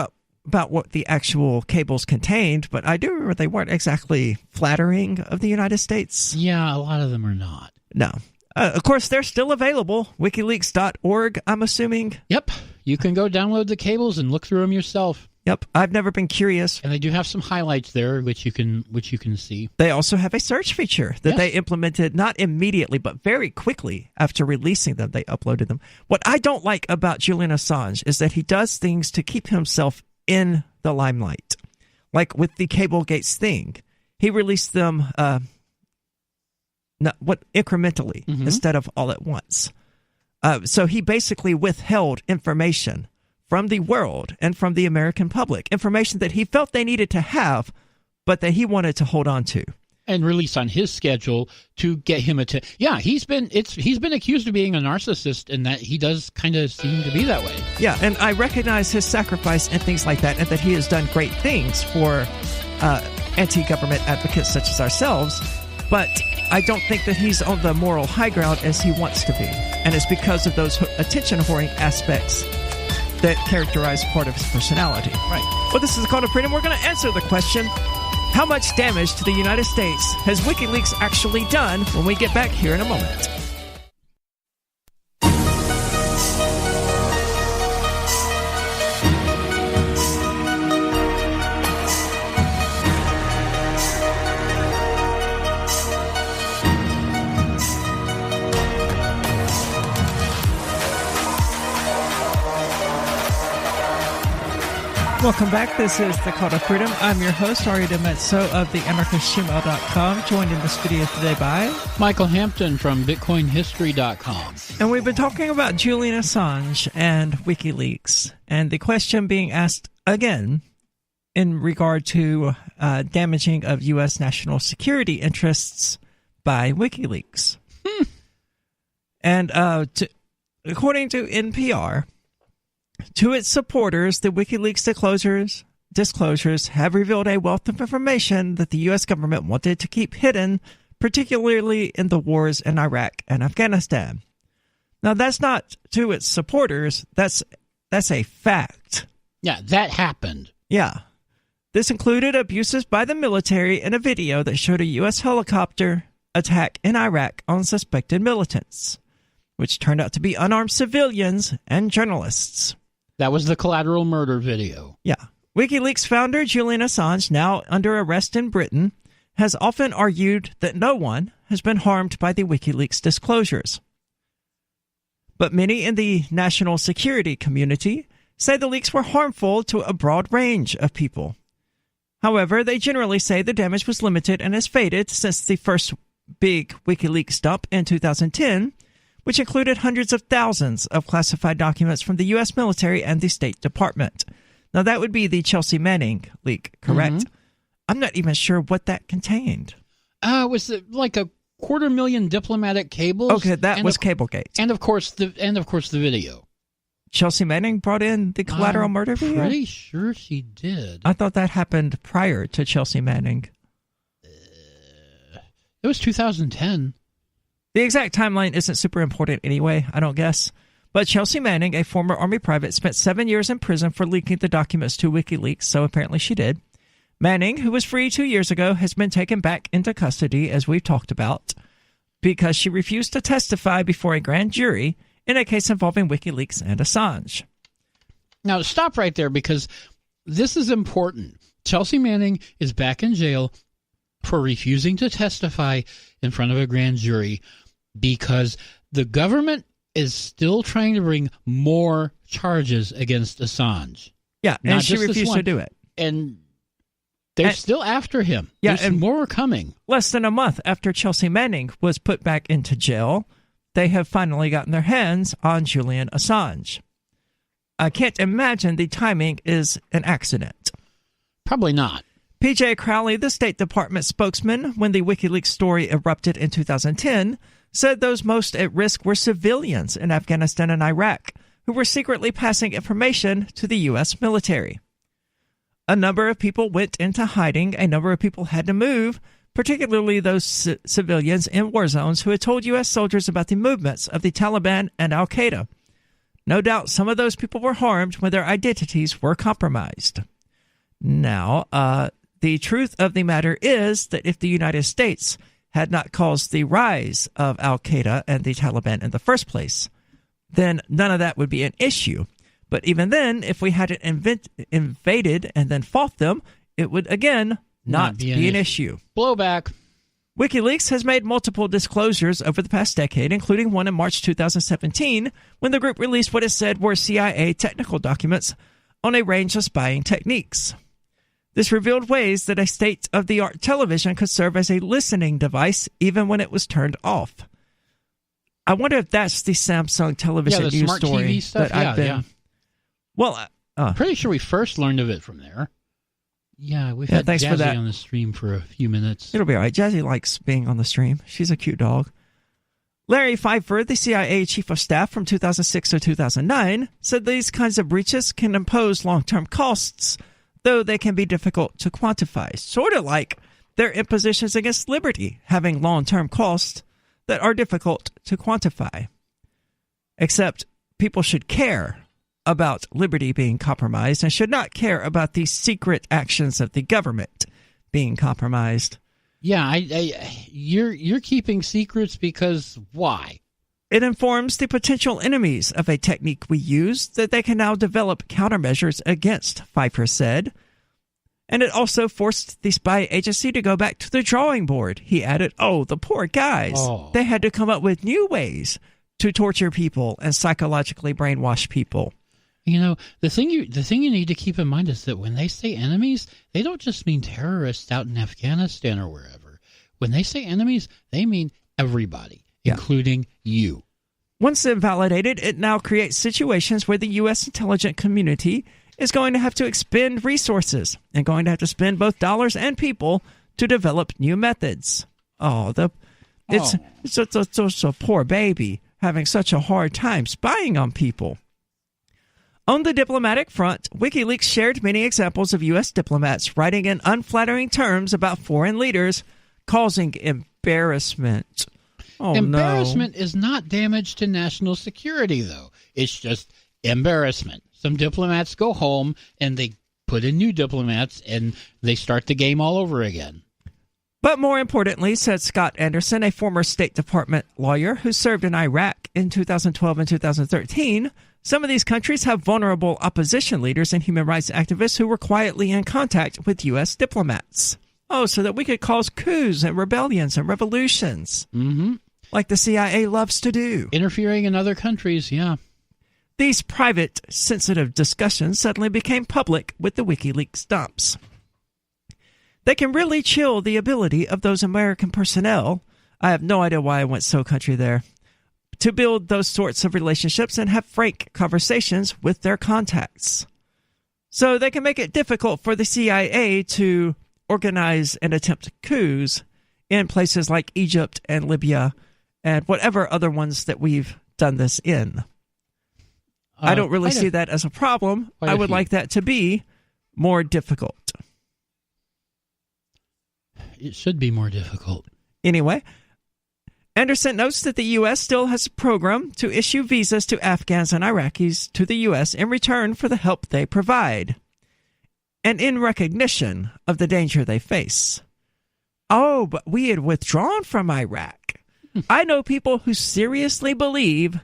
about what the actual cables contained, but I do remember they weren't exactly flattering of the United States. Yeah, a lot of them are not. No. Of course, they're still available. Wikileaks.org, I'm assuming. Yep. You can go download the cables and look through them yourself. Yep. I've never been curious. And they do have some highlights there, which you can see. They also have a search feature that they implemented not immediately, but very quickly after releasing them. They uploaded them. What I don't like about Julian Assange is that he does things to keep himself in the limelight. Like with the Cablegates thing. He released them incrementally instead of all at once. So he basically withheld information from the world and from the American public, information that he felt they needed to have, but that he wanted to hold on to. And release on his schedule to get him Yeah, he's been accused of being a narcissist, and that he does kind of seem to be that way. Yeah, and I recognize his sacrifice and things like that, and that he has done great things for anti-government advocates such as ourselves, but I don't think that he's on the moral high ground as he wants to be. And it's because of those attention-whoring aspects that characterize part of his personality. Right. Well, this is the Call to Freedom. We're going to answer the question, how much damage to the United States has WikiLeaks actually done, when we get back here in a moment. Welcome back. This is the Call to Freedom. I'm your host, Aria of the anarchistgmail.com, joined in the studio today by Michael Hampton from BitcoinHistory.com. And we've been talking about Julian Assange and WikiLeaks, and the question being asked again in regard to damaging of U.S. national security interests by WikiLeaks. And according to NPR, to its supporters, the WikiLeaks disclosures have revealed a wealth of information that the U.S. government wanted to keep hidden, particularly in the wars in Iraq and Afghanistan. Now, that's not to its supporters. That's a fact. Yeah, that happened. Yeah. This included abuses by the military in a video that showed a U.S. helicopter attack in Iraq on suspected militants, which turned out to be unarmed civilians and journalists. That was the collateral murder video. Yeah. WikiLeaks founder Julian Assange, now under arrest in Britain, has often argued that no one has been harmed by the WikiLeaks disclosures. But many in the national security community say the leaks were harmful to a broad range of people. However, they generally say the damage was limited and has faded since the first big WikiLeaks dump in 2010, which included hundreds of thousands of classified documents from the U.S. military and the State Department. Now, that would be the Chelsea Manning leak, correct? Mm-hmm. I'm not even sure what that contained. Was it like a 250,000 diplomatic cables? Okay, that was Cablegate. And of course the video. Chelsea Manning brought in the collateral murder video? Pretty sure she did. I thought that happened prior to Chelsea Manning. It was 2010. The exact timeline isn't super important anyway, I don't guess. But Chelsea Manning, a former Army private, spent 7 years in prison for leaking the documents to WikiLeaks, so apparently she did. Manning, who was free 2 years ago, has been taken back into custody, as we've talked about, because she refused to testify before a grand jury in a case involving WikiLeaks and Assange. Now, stop right there, because this is important. Chelsea Manning is back in jail for refusing to testify in front of a grand jury because the government is still trying to bring more charges against Assange. Yeah, and she refused to do it. And they're still after him. Yeah, there's and more coming. Less than a month after Chelsea Manning was put back into jail, they have finally gotten their hands on Julian Assange. I can't imagine the timing is an accident. Probably not. P.J. Crowley, the State Department spokesman, when the WikiLeaks story erupted in 2010, said those most at risk were civilians in Afghanistan and Iraq who were secretly passing information to the U.S. military. A number of people went into hiding. A number of people had to move, particularly those civilians in war zones who had told U.S. soldiers about the movements of the Taliban and al-Qaeda. No doubt some of those people were harmed when their identities were compromised. Now, the truth of the matter is that if the United States had not caused the rise of al-Qaeda and the Taliban in the first place, then none of that would be an issue. But even then, if we hadn't invaded and then fought them, it would, again, not be an issue. Blowback. WikiLeaks has made multiple disclosures over the past decade, including one in March 2017, when the group released what it said were CIA technical documents on a range of spying techniques. This revealed ways that a state-of-the-art television could serve as a listening device even when it was turned off. I wonder if that's the Samsung television the news smart story TV stuff. that I've been... Yeah. Well, pretty sure we first learned of it from there. Yeah, we've had thanks Jazzy for that. on the stream for a few minutes. It'll be all right. Jazzy likes being on the stream. She's a cute dog. Larry Pfeiffer, the CIA chief of staff from 2006 to 2009, said these kinds of breaches can impose long-term costs, though they can be difficult to quantify. Sort of like their impositions against liberty having long-term costs that are difficult to quantify. Except people should care about liberty being compromised and should not care about the secret actions of the government being compromised. Yeah, you're keeping secrets because why? It informs the potential enemies of a technique we use that they can now develop countermeasures against, Pfeiffer said. And it also forced the spy agency to go back to the drawing board. He added, the poor guys. Oh. They had to come up with new ways to torture people and psychologically brainwash people. You know, the thing you need to keep in mind is that when they say enemies, they don't just mean terrorists out in Afghanistan or wherever. When they say enemies, they mean everybody, including you. Once invalidated, it now creates situations where the U.S. intelligence community is going to have to expend resources and going to have to spend both dollars and people to develop new methods. It's a poor baby having such a hard time spying on people. On the diplomatic front, WikiLeaks shared many examples of U.S. diplomats writing in unflattering terms about foreign leaders, causing embarrassment. Embarrassment is not damage to national security, though. It's just embarrassment. Some diplomats go home and they put in new diplomats, and they start the game all over again. But more importantly, said Scott Anderson, a former State Department lawyer who served in Iraq in 2012 and 2013, some of these countries have vulnerable opposition leaders and human rights activists who were quietly in contact with U.S. diplomats. Oh, so that we could cause coups and rebellions and revolutions. Mm-hmm. Like the CIA loves to do. Interfering in other countries, yeah. These private, sensitive discussions suddenly became public with the Wikileaks dumps. They can really chill the ability of those American personnel, I have no idea why I went so country there, to build those sorts of relationships and have frank conversations with their contacts. So they can make it difficult for the CIA to organize and attempt coups in places like Egypt and Libya and whatever other ones that we've done this in. I don't really see that as a problem. I would like that to be more difficult. It should be more difficult. Anyway, Anderson notes that the U.S. still has a program to issue visas to Afghans and Iraqis to the U.S. in return for the help they provide, and in recognition of the danger they face. Oh, but we had withdrawn from Iraq. I know people who seriously believe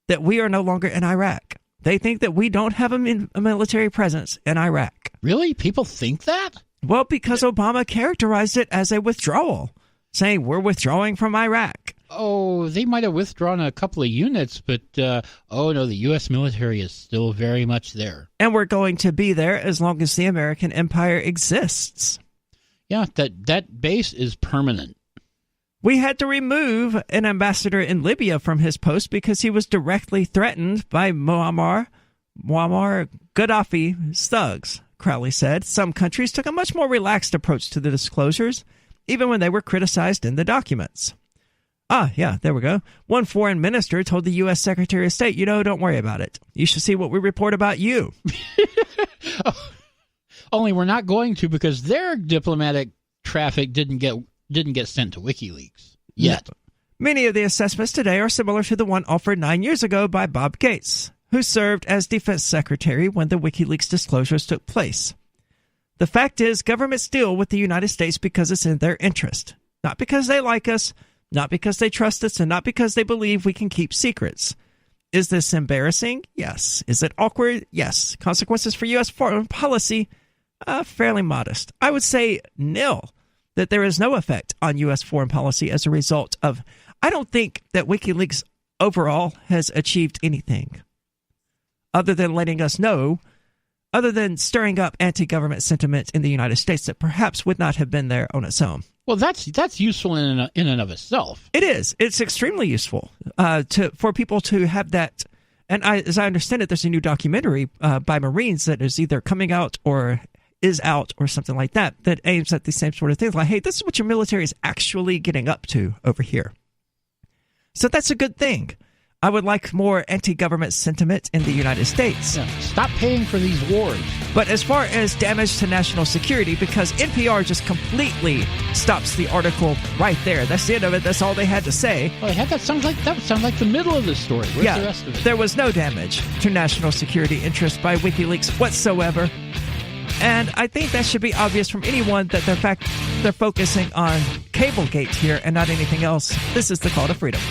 that we are no longer in Iraq. They think that we don't have a military presence in Iraq. Really? People think that? Well, because Obama characterized it as a withdrawal, saying we're withdrawing from Iraq. Oh, they might have withdrawn a couple of units, but, oh no, the U.S. military is still very much there. And we're going to be there as long as the American empire exists. Yeah, that base is permanent. We had to remove an ambassador in Libya from his post because he was directly threatened by Muammar Gaddafi's thugs, Crowley said. Some countries took a much more relaxed approach to the disclosures, even when they were criticized in the documents. Ah, yeah, there we go. One foreign minister told the U.S. Secretary of State, don't worry about it. You should see what we report about you. Only we're not going to because their diplomatic traffic didn't get sent to WikiLeaks yet. Many of the assessments today are similar to the one offered 9 years ago by Bob Gates, who served as defense secretary when the WikiLeaks disclosures took place. The fact is, governments deal with the United States because it's in their interest, not because they like us, not because they trust us, and not because they believe we can keep secrets. Is this embarrassing? Yes. Is it awkward? Yes. Consequences for U.S. foreign policy? Fairly modest. I would say nil, that there is no effect on U.S. foreign policy as a result of... I don't think that WikiLeaks overall has achieved anything other than letting us know, other than stirring up anti-government sentiment in the United States that perhaps would not have been there on its own. Well, that's useful in and of itself. It is. It's extremely useful for people to have that. And as I understand it, there's a new documentary by Marines that is either coming out or is out or something like that aims at the same sort of things. Like, hey, this is what your military is actually getting up to over here. So that's a good thing. I would like more anti-government sentiment in the United States. Yeah, stop paying for these wars. But as far as damage to national security, because NPR just completely stops the article right there. That's the end of it. That's all they had to say. Well, that sounds like the middle of the story. Where's the rest of it? There was no damage to national security interests by WikiLeaks whatsoever. And I think that should be obvious from anyone that they're focusing on Cablegate here and not anything else. This is the Call to Freedom.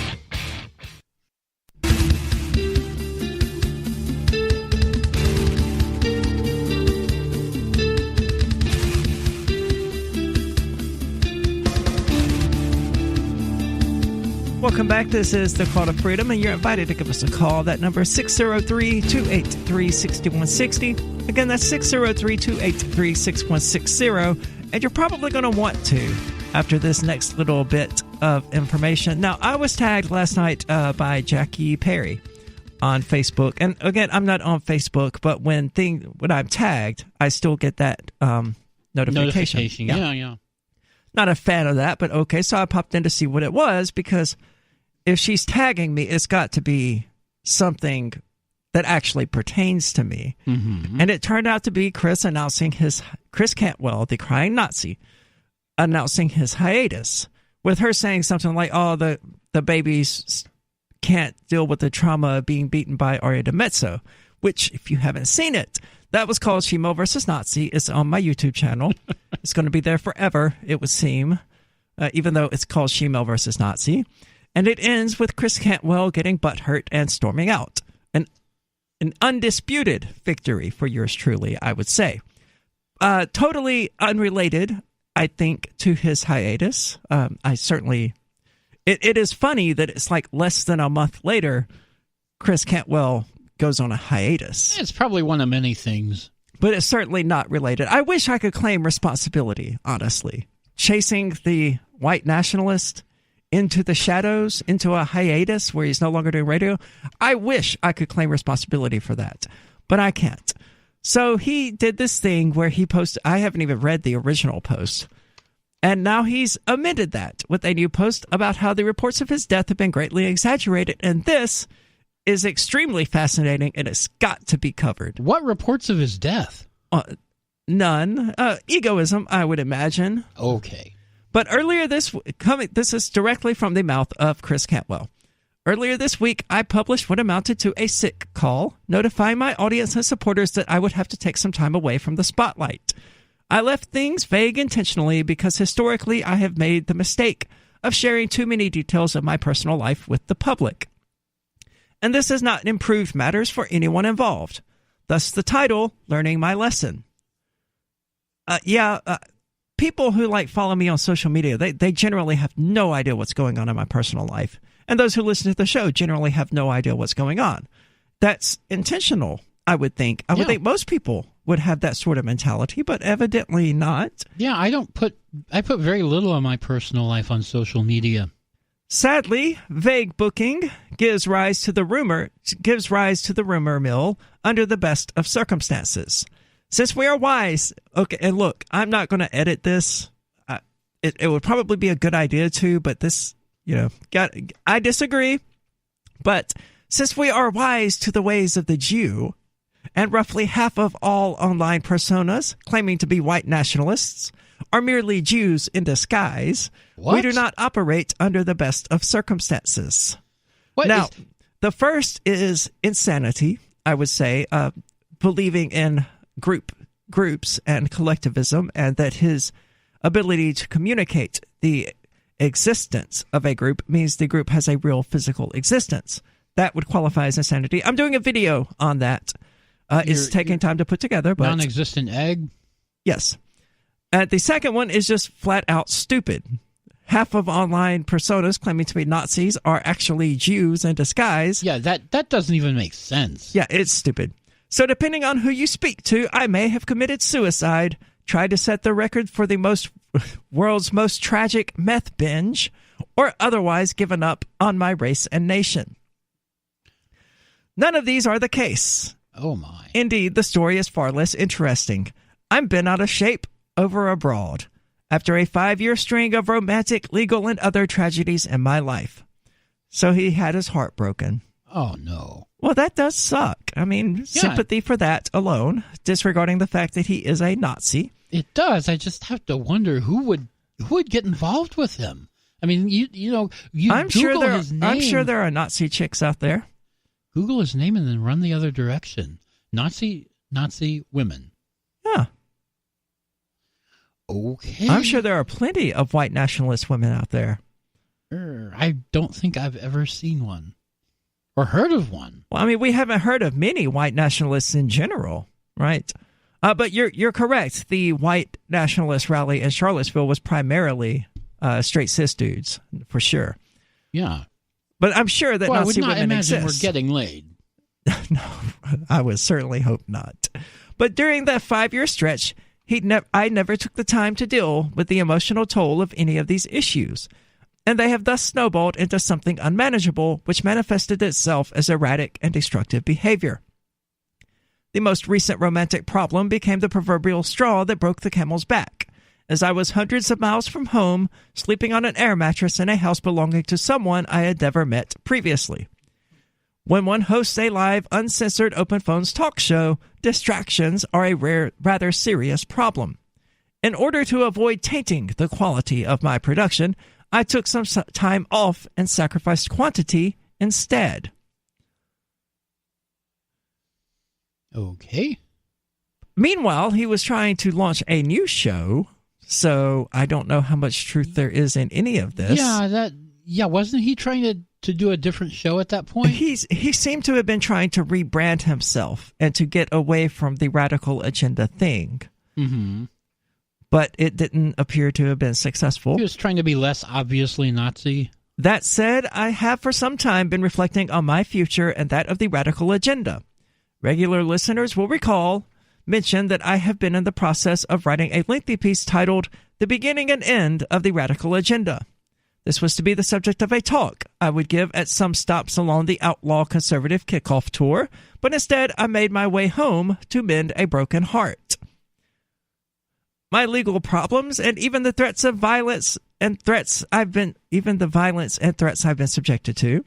Welcome back. This is the Call to Freedom, and you're invited to give us a call. That number is 603-283-6160. Again, that's 603-283-6160. And you're probably going to want to after this next little bit of information. Now, I was tagged last night by Jackie Perry on Facebook. And again, I'm not on Facebook, but when I'm tagged, I still get that notification. Yeah. Not a fan of that, but okay. So I popped in to see what it was, because if she's tagging me, it's got to be something that actually pertains to me. Mm-hmm. And it turned out to be Chris Cantwell, the crying Nazi, announcing his hiatus, with her saying something like, oh, the babies can't deal with the trauma of being beaten by Aria, which, if you haven't seen it, That was called Shimo versus Nazi. It's on my YouTube channel. It's going to be there forever, it would seem, even though it's called Shimo versus Nazi. And it ends with Chris Cantwell getting butthurt and storming out. An undisputed victory for yours truly, I would say. Totally unrelated, I think, to his hiatus. It is funny that it's like less than a month later, Chris Cantwell goes on a hiatus. It's probably one of many things. But it's certainly not related. I wish I could claim responsibility, honestly. Chasing the white nationalist into the shadows, into a hiatus where he's no longer doing radio. I wish I could claim responsibility for that, but I can't. So he did this thing where he posted, I haven't even read the original post, and now he's amended that with a new post about how the reports of his death have been greatly exaggerated, and this is extremely fascinating, and it's got to be covered. What reports of his death? None. Egoism, I would imagine. Okay. But earlier this is directly from the mouth of Chris Cantwell. Earlier this week, I published what amounted to a sick call, notifying my audience and supporters that I would have to take some time away from the spotlight. I left things vague intentionally because historically I have made the mistake of sharing too many details of my personal life with the public. And this has not improved matters for anyone involved. Thus the title, Learning My Lesson. People who follow me on social media, they generally have no idea what's going on in my personal life. And those who listen to the show generally have no idea what's going on. That's intentional, I would think. I would think most people would have that sort of mentality, but evidently not. Yeah, I put very little of my personal life on social media. Sadly, vague booking gives rise to the rumor mill under the best of circumstances. Since we are wise, okay, and look, I'm not going to edit this. It would probably be a good idea to, but this, I disagree. But since we are wise to the ways of the Jew, and roughly half of all online personas claiming to be white nationalists are merely Jews in disguise, we do not operate under the best of circumstances. The first is insanity, I would say, believing in groups and collectivism, and that his ability to communicate the existence of a group means the group has a real physical existence. That would qualify as insanity. I'm doing a video on that. It's taking time to put together. But non-existent egg? Yes. The second one is just flat out stupid. Half of online personas claiming to be Nazis are actually Jews in disguise. Yeah, that doesn't even make sense. Yeah, it's stupid. So depending on who you speak to, I may have committed suicide, tried to set the record for the world's most tragic meth binge, or otherwise given up on my race and nation. None of these are the case. Oh my. Indeed, the story is far less interesting. I'm bent out of shape over abroad after a 5-year string of romantic, legal, and other tragedies in my life. So he had his heart broken. Oh no. Well, that does suck. I mean, sympathy for that alone, disregarding the fact that he is a Nazi. It does. I just have to wonder who would get involved with him. I mean, you I'm Google his name. I'm sure there are Nazi chicks out there. Google his name and then run the other direction. Nazi women. Yeah. Okay. I'm sure there are plenty of white nationalist women out there. I don't think I've ever seen one. Or heard of one. Well, I mean, we haven't heard of many white nationalists in general, right? But you're correct. The white nationalist rally in Charlottesville was primarily straight cis dudes, for sure. Yeah. But I'm sure that Nazi women exist. I would not imagine we're getting laid. No, I would certainly hope not. But during that 5-year stretch, I never took the time to deal with the emotional toll of any of these issues. And they have thus snowballed into something unmanageable, which manifested itself as erratic and destructive behavior. The most recent romantic problem became the proverbial straw that broke the camel's back, as I was hundreds of miles from home, sleeping on an air mattress in a house belonging to someone I had never met previously. When one hosts a live, uncensored open phones talk show, distractions are a rather serious problem. In order to avoid tainting the quality of my production, I took some time off and sacrificed quantity instead. Okay. Meanwhile, he was trying to launch a new show, so I don't know how much truth there is in any of this. Wasn't he trying to do a different show at that point? He seemed to have been trying to rebrand himself and to get away from the radical agenda thing. Mm-hmm. But it didn't appear to have been successful. He was trying to be less obviously Nazi. That said, I have for some time been reflecting on my future and that of the radical agenda. Regular listeners will mention that I have been in the process of writing a lengthy piece titled The Beginning and End of the Radical Agenda. This was to be the subject of a talk I would give at some stops along the outlaw conservative kickoff tour, but instead I made my way home to mend a broken heart. My legal problems and even the threats of violence and threats I've been subjected to.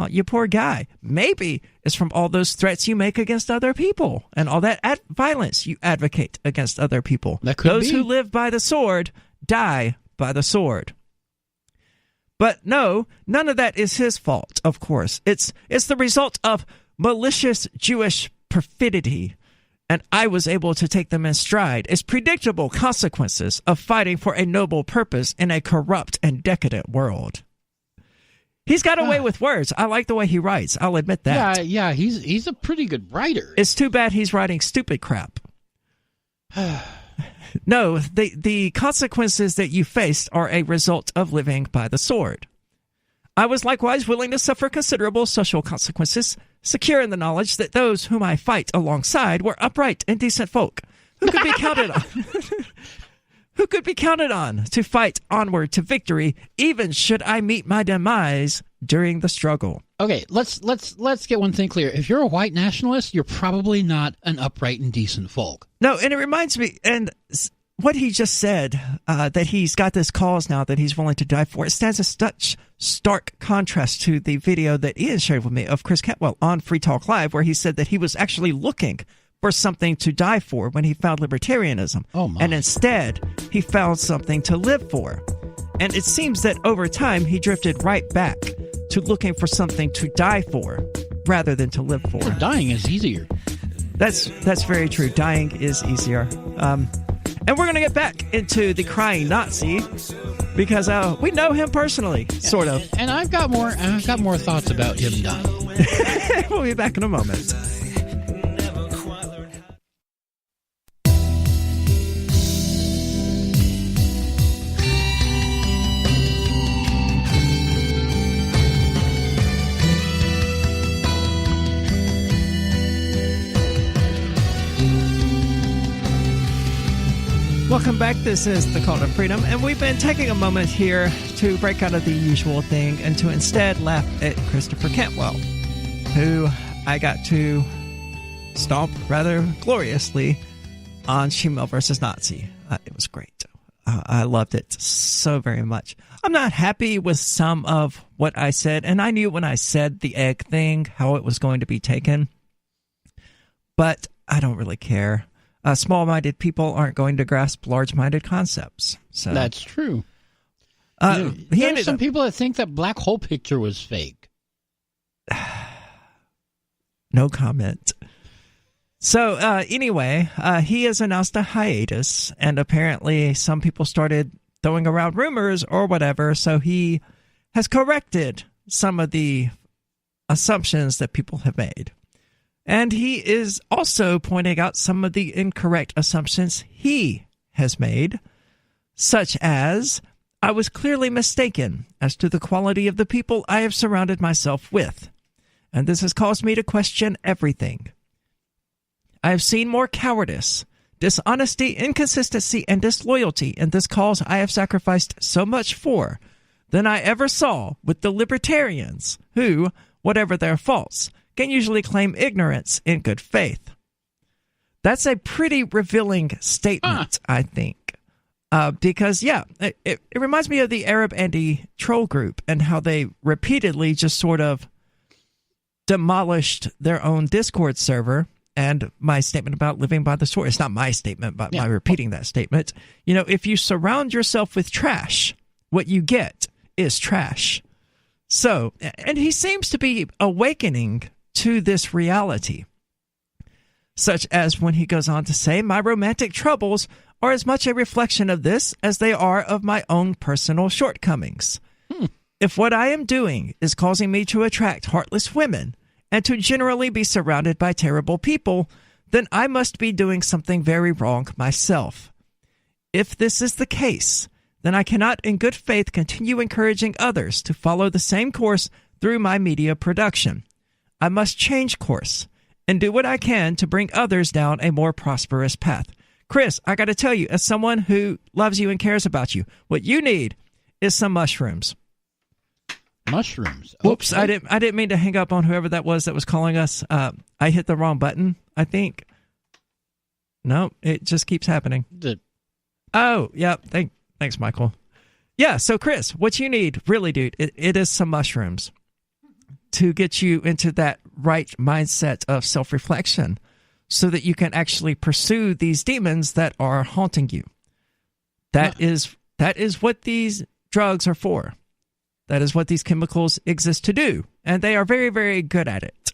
You poor guy. Maybe it's from all those threats you make against other people and all that violence you advocate against other people. Those who live by the sword die by the sword. But no, none of that is his fault, of course. It's the result of malicious Jewish perfidy, and I was able to take them in stride as predictable consequences of fighting for a noble purpose in a corrupt and decadent world. He's got away with words. I like the way he writes. I'll admit that. Yeah, he's a pretty good writer. It's too bad he's writing stupid crap. No, the consequences that you faced are a result of living by the sword. I was likewise willing to suffer considerable social consequences, secure in the knowledge that those whom I fight alongside were upright and decent folk who could be counted on. Who could be counted on to fight onward to victory, even should I meet my demise during the struggle. Okay, let's get one thing clear. If you're a white nationalist, you're probably not an upright and decent folk. No, and it reminds me, and what he just said, that he's got this cause now that he's willing to die for, it stands as such stark contrast to the video that Ian shared with me of Chris Cantwell on Free Talk Live, where he said that he was actually looking for something to die for when he found libertarianism. Oh my. And instead, he found something to live for. And it seems that over time, he drifted right back to looking for something to die for rather than to live for. Well, dying is easier. That's very true. Dying is easier. And we're going to get back into the crying Nazi because we know him personally, sort of. And I've got more thoughts about him dying. We'll be back in a moment. Welcome back. This is the Cult of Freedom, and we've been taking a moment here to break out of the usual thing and to instead laugh at Christopher Cantwell, who I got to stomp rather gloriously on Shemale versus Nazi. It was great. I loved it so very much. I'm not happy with some of what I said, and I knew when I said the egg thing how it was going to be taken, but I don't really care. Small-minded people aren't going to grasp large-minded concepts. So that's true. There are some people that think that black hole picture was fake. No comment. So anyway, he has announced a hiatus, and apparently some people started throwing around rumors or whatever, so he has corrected some of the assumptions that people have made. And he is also pointing out some of the incorrect assumptions he has made, such as, I was clearly mistaken as to the quality of the people I have surrounded myself with, and this has caused me to question everything. I have seen more cowardice, dishonesty, inconsistency, and disloyalty in this cause I have sacrificed so much for than I ever saw with the libertarians who, whatever their faults, can usually claim ignorance in good faith. That's a pretty revealing statement, I think. Because, it reminds me of the Arab Andy troll group and how they repeatedly just sort of demolished their own Discord server. And my statement about living by the sword, it's not my statement, but my repeating that statement. You know, if you surround yourself with trash, what you get is trash. So, and he seems to be awakening to this reality. such as when he goes on to say, my romantic troubles are as much a reflection of this as they are of my own personal shortcomings. If what I am doing is causing me to attract heartless women and to generally be surrounded by terrible people, then I must be doing something very wrong myself. If this is the case, then I cannot in good faith continue encouraging others to follow the same course through my media production. I must change course and do what I can to bring others down a more prosperous path. Chris, I got to tell you, as someone who loves you and cares about you, what you need is some mushrooms. Mushrooms. Oops, Okay. I didn't mean to hang up on whoever that was calling us. I hit the wrong button, I think. No, it just keeps happening. Oh, yeah. Thanks, Michael. Yeah, so Chris, what you need, really, dude, it is some mushrooms to get you into that right mindset of self-reflection so that you can actually pursue these demons that are haunting you. That is what these drugs are for. That is what these chemicals exist to do. And they are very, very good at it.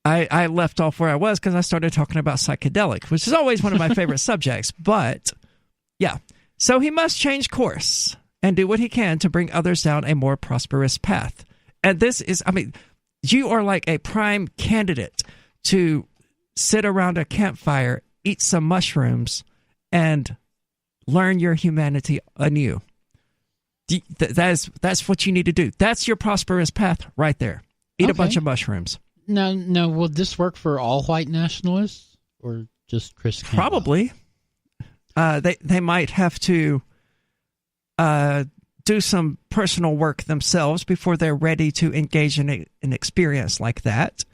I left off where I was because I started talking about psychedelic, which is always one of my favorite subjects. But, yeah. So he must change course and do what he can to bring others down a more prosperous path. And this is, you are like a prime candidate to sit around a campfire, eat some mushrooms, and learn your humanity anew. That's what you need to do. That's your prosperous path right there. Eat a bunch of mushrooms. Now, will this work for all white nationalists or just Chris Cantwell? Probably. They might have to do some personal work themselves before they're ready to engage in an experience like that.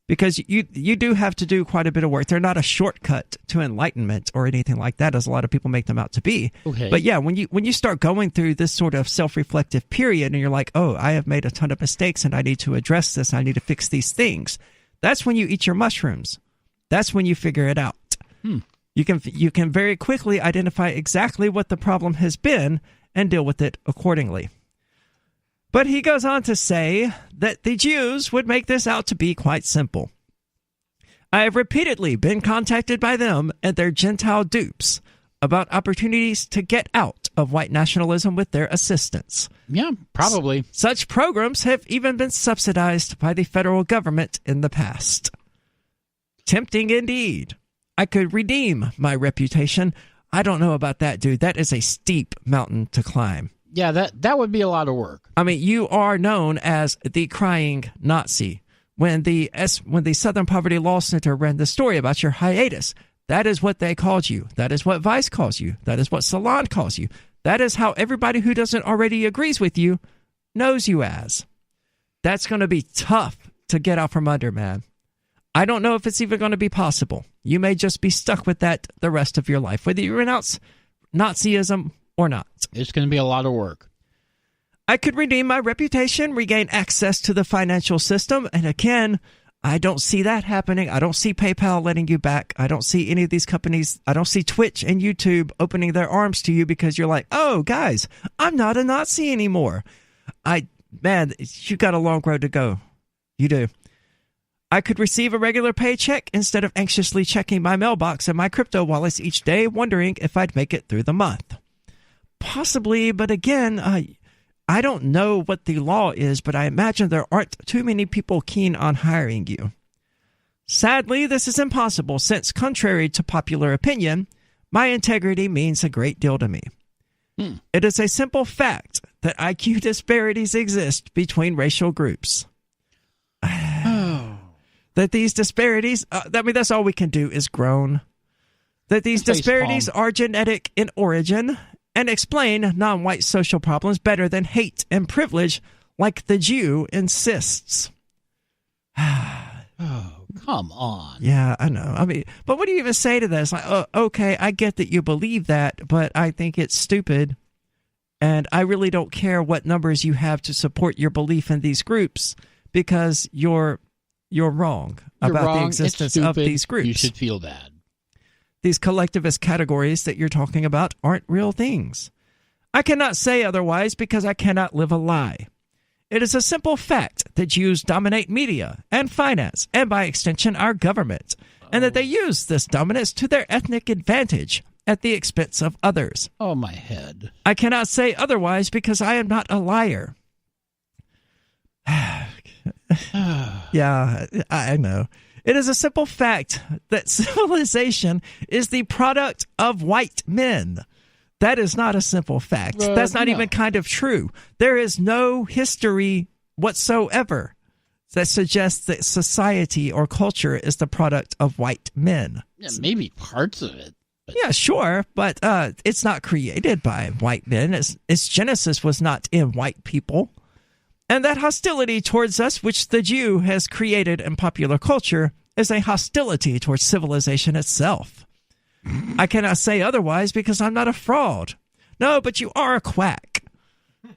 Because you do have to do quite a bit of work. They're not a shortcut to enlightenment or anything like that, as a lot of people make them out to be. Okay. But yeah, when you start going through this sort of self-reflective period and you're like, oh, I have made a ton of mistakes and I need to address this, I need to fix these things, that's when you eat your mushrooms. That's when you figure it out. You can very quickly identify exactly what the problem has been and deal with it accordingly. But he goes on to say that the Jews would make this out to be quite simple. I have repeatedly been contacted by them and their Gentile dupes about opportunities to get out of white nationalism with their assistance. Yeah, probably. Such programs have even been subsidized by the federal government in the past. Tempting indeed. I could redeem my reputation. I don't know about that, dude. That is a steep mountain to climb. Yeah, that would be a lot of work. You are known as the crying Nazi. When the Southern Poverty Law Center ran the story about your hiatus, that is what they called you. That is what Vice calls you. That is what Salon calls you. That is how everybody who doesn't already agrees with you knows you as. That's going to be tough to get out from under, man. I don't know if it's even going to be possible. You may just be stuck with that the rest of your life, whether you renounce Nazism or not. It's going to be a lot of work. I could redeem my reputation, regain access to the financial system, and again, I don't see that happening. I don't see PayPal letting you back. I don't see any of these companies. I don't see Twitch and YouTube opening their arms to you because you're like, oh, guys, I'm not a Nazi anymore. Man, you got a long road to go. You do. I could receive a regular paycheck instead of anxiously checking my mailbox and my crypto wallets each day, wondering if I'd make it through the month. Possibly, but again, I don't know what the law is, but I imagine there aren't too many people keen on hiring you. Sadly, this is impossible since, contrary to popular opinion, my integrity means a great deal to me. It is a simple fact that IQ disparities exist between racial groups. That these disparities, that's all we can do is groan. That these disparities are genetic in origin and explain non-white social problems better than hate and privilege like the Jew insists. Oh, come on. Yeah, I know. But what do you even say to this? Like, okay, I get that you believe that, but I think it's stupid. And I really don't care what numbers you have to support your belief in these groups because you're wrong about the existence of these groups. You should feel bad. These collectivist categories that you're talking about aren't real things. I cannot say otherwise because I cannot live a lie. It is a simple fact that Jews dominate media and finance, and by extension our government, and that they use this dominance to their ethnic advantage at the expense of others. Oh, my head. I cannot say otherwise because I am not a liar. Yeah, I know. It is a simple fact that civilization is the product of white men. That is not a simple fact. That's not even kind of true. There is no history whatsoever that suggests that society or culture is the product of white men. Yeah, maybe parts of it. Yeah, sure, but it's not created by white men. Its genesis was not in white people. And that hostility towards us, which the Jew has created in popular culture, is a hostility towards civilization itself. I cannot say otherwise because I'm not a fraud. No, but you are a quack.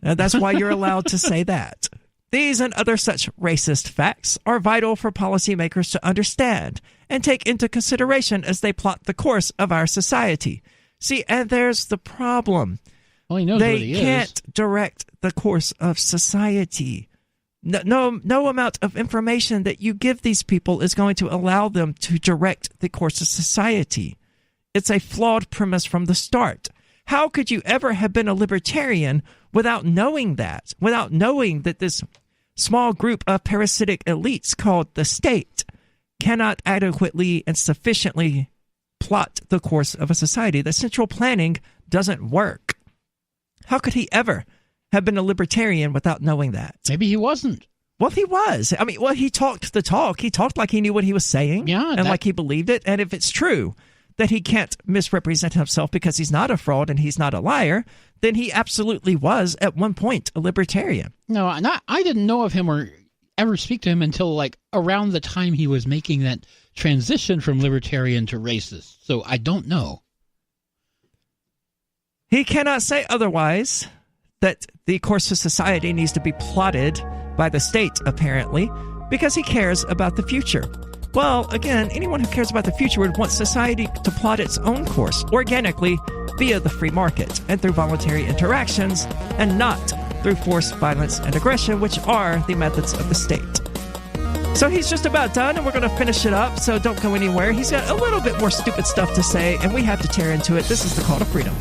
And that's why you're allowed to say that. These and other such racist facts are vital for policymakers to understand and take into consideration as they plot the course of our society. See, and there's the problem. Well, he knows they what he can't direct the course of society. No amount of information that you give these people is going to allow them to direct the course of society. It's a flawed premise from the start. How could you ever have been a libertarian without knowing that? Without knowing that this small group of parasitic elites called the state cannot adequately and sufficiently plot the course of a society? The central planning doesn't work. How could he ever have been a libertarian without knowing that? Maybe he wasn't. Well, he was. I mean, well, he talked the talk. He talked like he knew what he was saying, and like he believed it. And if it's true that he can't misrepresent himself because he's not a fraud and he's not a liar, then he absolutely was at one point a libertarian. No, I didn't know of him or ever speak to him until like around the time he was making that transition from libertarian to racist. So I don't know. He cannot say otherwise that the course of society needs to be plotted by the state, apparently, because he cares about the future. Well, again, anyone who cares about the future would want society to plot its own course organically via the free market and through voluntary interactions, and not through force, violence, and aggression, which are the methods of the state. So he's just about done, and we're going to finish it up, so don't go anywhere. He's got a little bit more stupid stuff to say, and we have to tear into it. This is the Call to Freedom.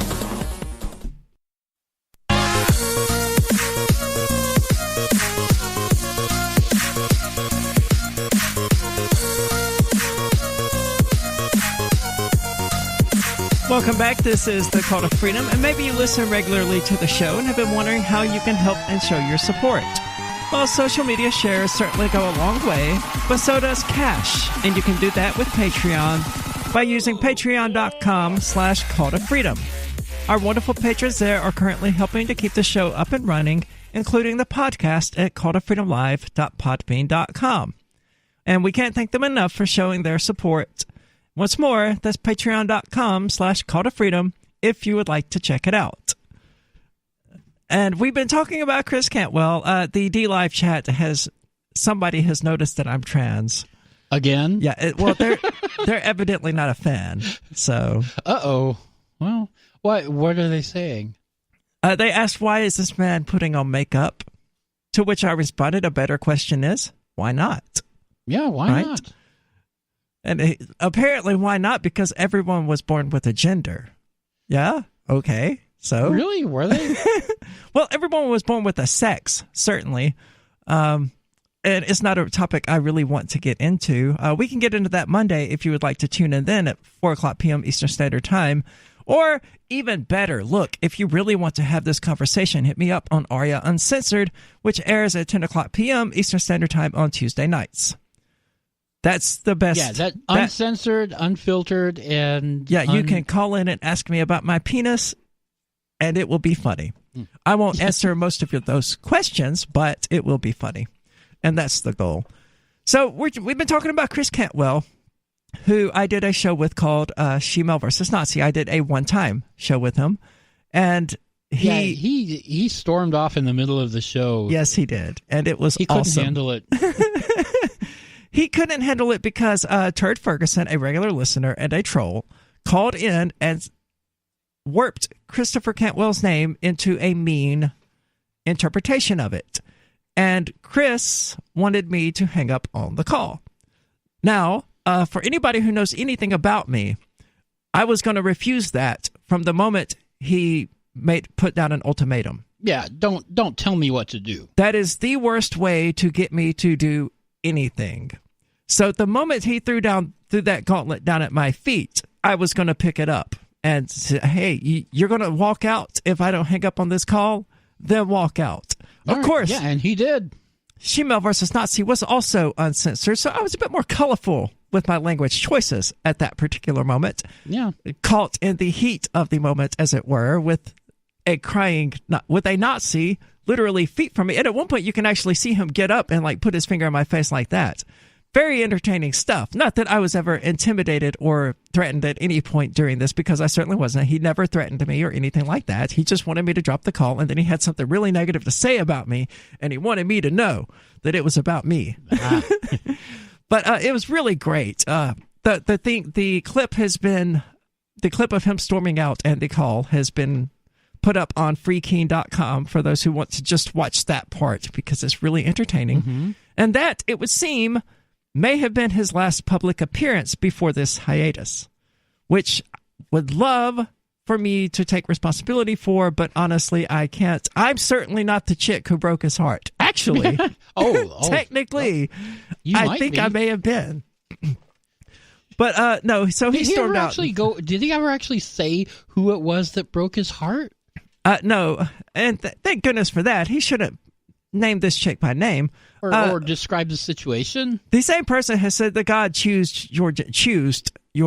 Welcome back. This is the Call to Freedom, and maybe you listen regularly to the show and have been wondering how you can help and show your support. Well, social media shares certainly go a long way, but so does cash, and you can do that with Patreon by using patreon.com/call to freedom. Our wonderful patrons there are currently helping to keep the show up and running, including the podcast at calltofreedomlive.podbean.com. And we can't thank them enough for showing their support. Once more, that's patreon.com/call to freedom if you would like to check it out. And we've been talking about Chris Cantwell. The D-Live chat somebody has noticed that I'm trans. Again? Yeah, well, they're evidently not a fan, so. Uh-oh. Well, what are they saying? They asked, why is this man putting on makeup? To which I responded, a better question is, why not? Yeah, why not? And apparently, why not? Because everyone was born with a gender. Yeah? Okay. So really? Were they? Well, everyone was born with a sex, certainly. And it's not a topic I really want to get into. We can get into that Monday if you would like to tune in then at 4 o'clock p.m. Eastern Standard Time. Or even better, look, if you really want to have this conversation, hit me up on Aria Uncensored, which airs at 10 o'clock p.m. Eastern Standard Time on Tuesday nights. That's the best. Yeah, that uncensored, unfiltered, and... Yeah, you can call in and ask me about my penis, and it will be funny. I won't answer most of those questions, but it will be funny. And that's the goal. So we've been talking about Chris Cantwell, who I did a show with called Shemale vs. Nazi. I did a one-time show with him, and he stormed off in the middle of the show. Yes, he did, and it was awesome. He couldn't handle it. He couldn't handle it because Turd Ferguson, a regular listener and a troll, called in and warped Christopher Cantwell's name into a mean interpretation of it. and Chris wanted me to hang up on the call. Now, for anybody who knows anything about me, I was going to refuse that from the moment he put down an ultimatum. Yeah, don't tell me what to do. That is the worst way to get me to do anything. So the moment he threw that gauntlet down at my feet, I was going to pick it up and say, hey, you're going to walk out if I don't hang up on this call? Then walk out. Of course. Yeah, and he did. Shemale versus Nazi was also uncensored, so I was a bit more colorful with my language choices at that particular moment. Yeah. Caught in the heat of the moment, as it were, with a Nazi literally feet from me. And at one point, you can actually see him get up and put his finger in my face like that. Very entertaining stuff. Not that I was ever intimidated or threatened at any point during this, because I certainly wasn't. He never threatened me or anything like that. He just wanted me to drop the call, and then he had something really negative to say about me, and he wanted me to know that it was about me. But it was really great. The clip of him storming out and the call has been put up on freekeen.com for those who want to just watch that part, because it's really entertaining. Mm-hmm. And that, it would seem, may have been his last public appearance before this hiatus, which would love for me to take responsibility for, but honestly, I can't. I'm certainly not the chick who broke his heart. Actually, technically, I think I may have been. But no, so he stormed out. Did he ever actually say who it was that broke his heart? No, and thank goodness for that. He shouldn't name this chick by name. Or describe the situation. The same person has said that God chose your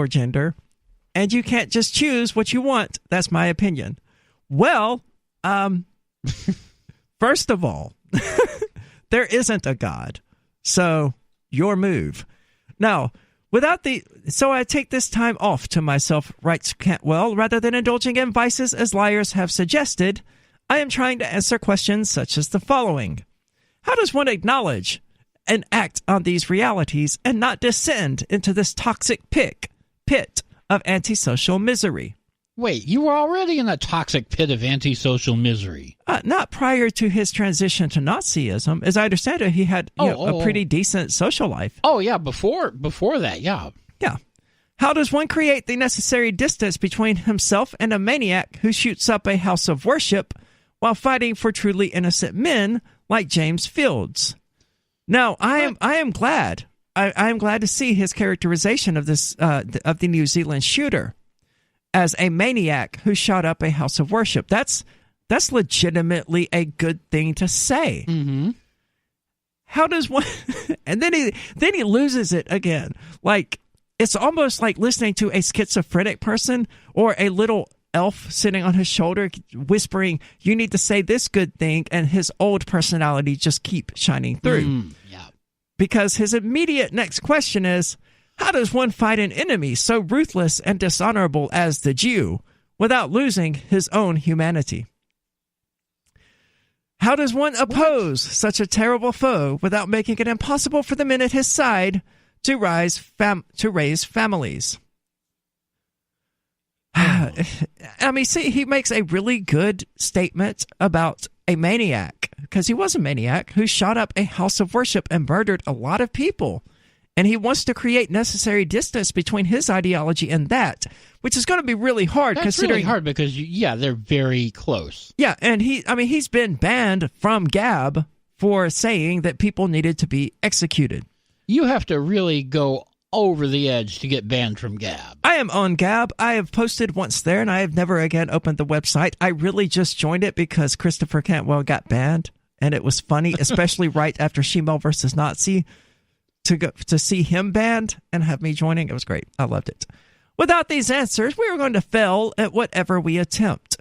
gender, and you can't just choose what you want. That's my opinion. Well, first of all, there isn't a God, so your move. Now, so I take this time off to myself, writes Cantwell, rather than indulging in vices as liars have suggested. I am trying to answer questions such as the following. How does one acknowledge and act on these realities and not descend into this toxic pit of antisocial misery? Wait, you were already in a toxic pit of antisocial misery. Not prior to his transition to Nazism. As I understand it, he had a pretty decent social life. Oh, yeah, before that, yeah. Yeah. How does one create the necessary distance between himself and a maniac who shoots up a house of worship while fighting for truly innocent men like James Fields? Now, I am glad. I am glad to see his characterization of this of the New Zealand shooter as a maniac who shot up a house of worship. That's legitimately a good thing to say. Mm-hmm. How does one? And then he loses it again. It's almost like listening to a schizophrenic person or a little elf sitting on his shoulder whispering, you need to say this good thing, and his old personality just keep shining through. Yeah. Because his immediate next question is, how does one fight an enemy so ruthless and dishonorable as the Jew without losing his own humanity? How does one oppose such a terrible foe without making it impossible for the men at his side to raise families? I mean, see, he makes a really good statement about a maniac, because he was a maniac who shot up a house of worship and murdered a lot of people. And he wants to create necessary distance between his ideology and that, which is going to be really hard. That's really hard because, they're very close. Yeah, and he's been banned from Gab for saying that people needed to be executed. You have to really go over the edge to get banned from Gab. I am on Gab. I have posted once there, and I have never again opened the website. I really just joined it because Christopher Cantwell got banned, and it was funny, especially right after Shemale versus Nazi. To see him banned and have me joining, it was great. I loved it. Without these answers, we are going to fail at whatever we attempt.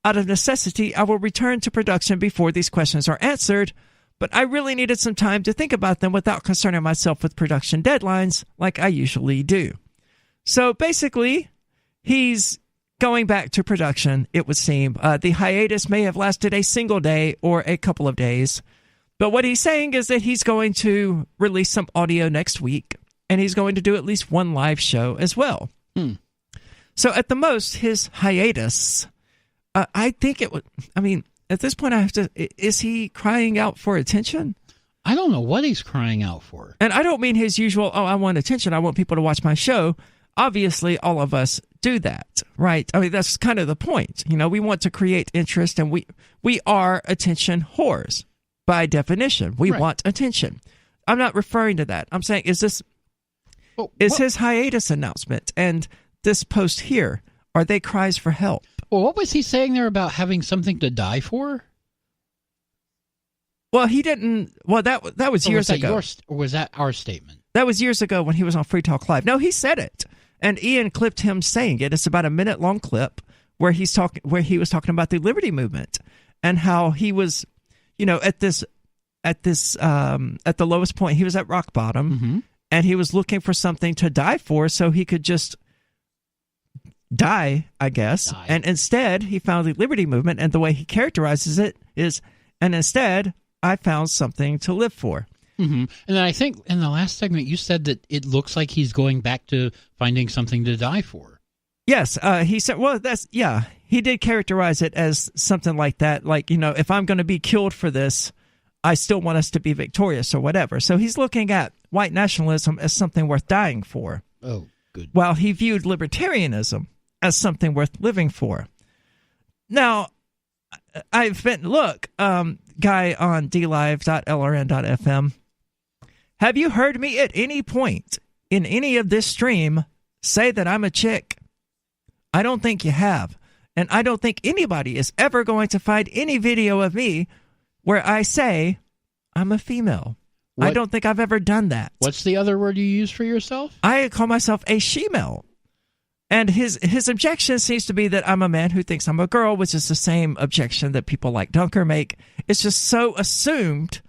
Out of necessity, I will return to production before these questions are answered, but I really needed some time to think about them without concerning myself with production deadlines like I usually do. So basically, he's going back to production, it would seem. The hiatus may have lasted a single day or a couple of days. But what he's saying is that he's going to release some audio next week, and he's going to do at least one live show as well. So at the most, his hiatus, I think it would, at this point, I have to. Is he crying out for attention? I don't know what he's crying out for. And I don't mean his usual, I want attention. I want people to watch my show. Obviously, all of us do that, right? I mean, that's kind of the point. We want to create interest, and we are attention whores by definition. We want attention. I'm not referring to that. I'm saying, is his hiatus announcement and this post here, are they cries for help? Well, what was he saying there about having something to die for? Well, he didn't. Well, that was years ago. Or was that our statement? That was years ago when he was on Free Talk Live. No, he said it, and Ian clipped him saying it. It's about a minute-long clip where he was talking about the Liberty Movement and how he was, at the lowest point. He was at rock bottom, and he was looking for something to die for, so he could just die, I guess. And instead, he found the Liberty Movement, and the way he characterizes it is, and instead, I found something to live for. And then I think in the last segment, you said that it looks like he's going back to finding something to die for. Yes, he said, well, he did characterize it as something like that, like, if I'm going to be killed for this, I still want us to be victorious or whatever. So he's looking at white nationalism as something worth dying for. Oh, good. While he viewed libertarianism as something worth living for. Now, I've been, guy on dlive.lrn.fm, have you heard me at any point in any of this stream say that I'm a chick? I don't think you have. And I don't think anybody is ever going to find any video of me where I say I'm a female. I don't think I've ever done that. What's the other word you use for yourself? I call myself a she-male. And his objection seems to be that I'm a man who thinks I'm a girl, which is the same objection that people like Dunker make. It's just so assumed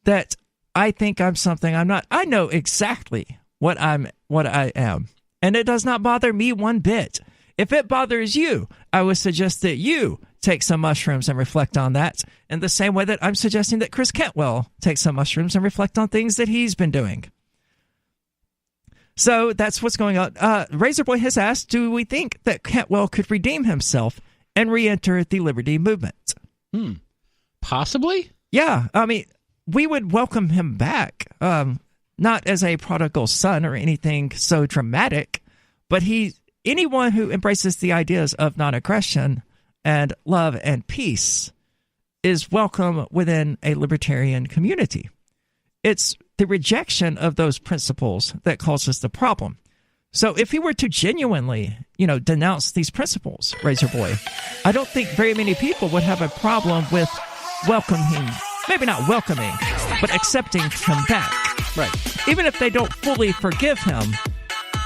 that I think I'm something I'm not. I know exactly what I am, and it does not bother me one bit. If it bothers you, I would suggest that you take some mushrooms and reflect on that, in the same way that I'm suggesting that Chris Cantwell take some mushrooms and reflect on things that he's been doing. So that's what's going on. Razorboy has asked, do we think that Cantwell could redeem himself and re-enter the Liberty Movement? Possibly? Yeah. I mean, we would welcome him back, not as a prodigal son or anything so dramatic, but anyone who embraces the ideas of non-aggression and love and peace is welcome within a libertarian community. It's the rejection of those principles that causes the problem. So if he were to genuinely, denounce these principles, Razorboy, I don't think very many people would have a problem with welcoming, maybe not welcoming, but accepting him back. Right. Even if they don't fully forgive him,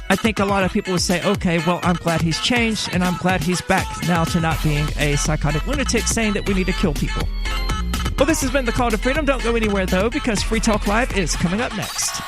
I think a lot of people would say, okay, well, I'm glad he's changed, and I'm glad he's back now to not being a psychotic lunatic saying that we need to kill people. Well, this has been the Call to Freedom. Don't go anywhere, though, because Free Talk Live is coming up next.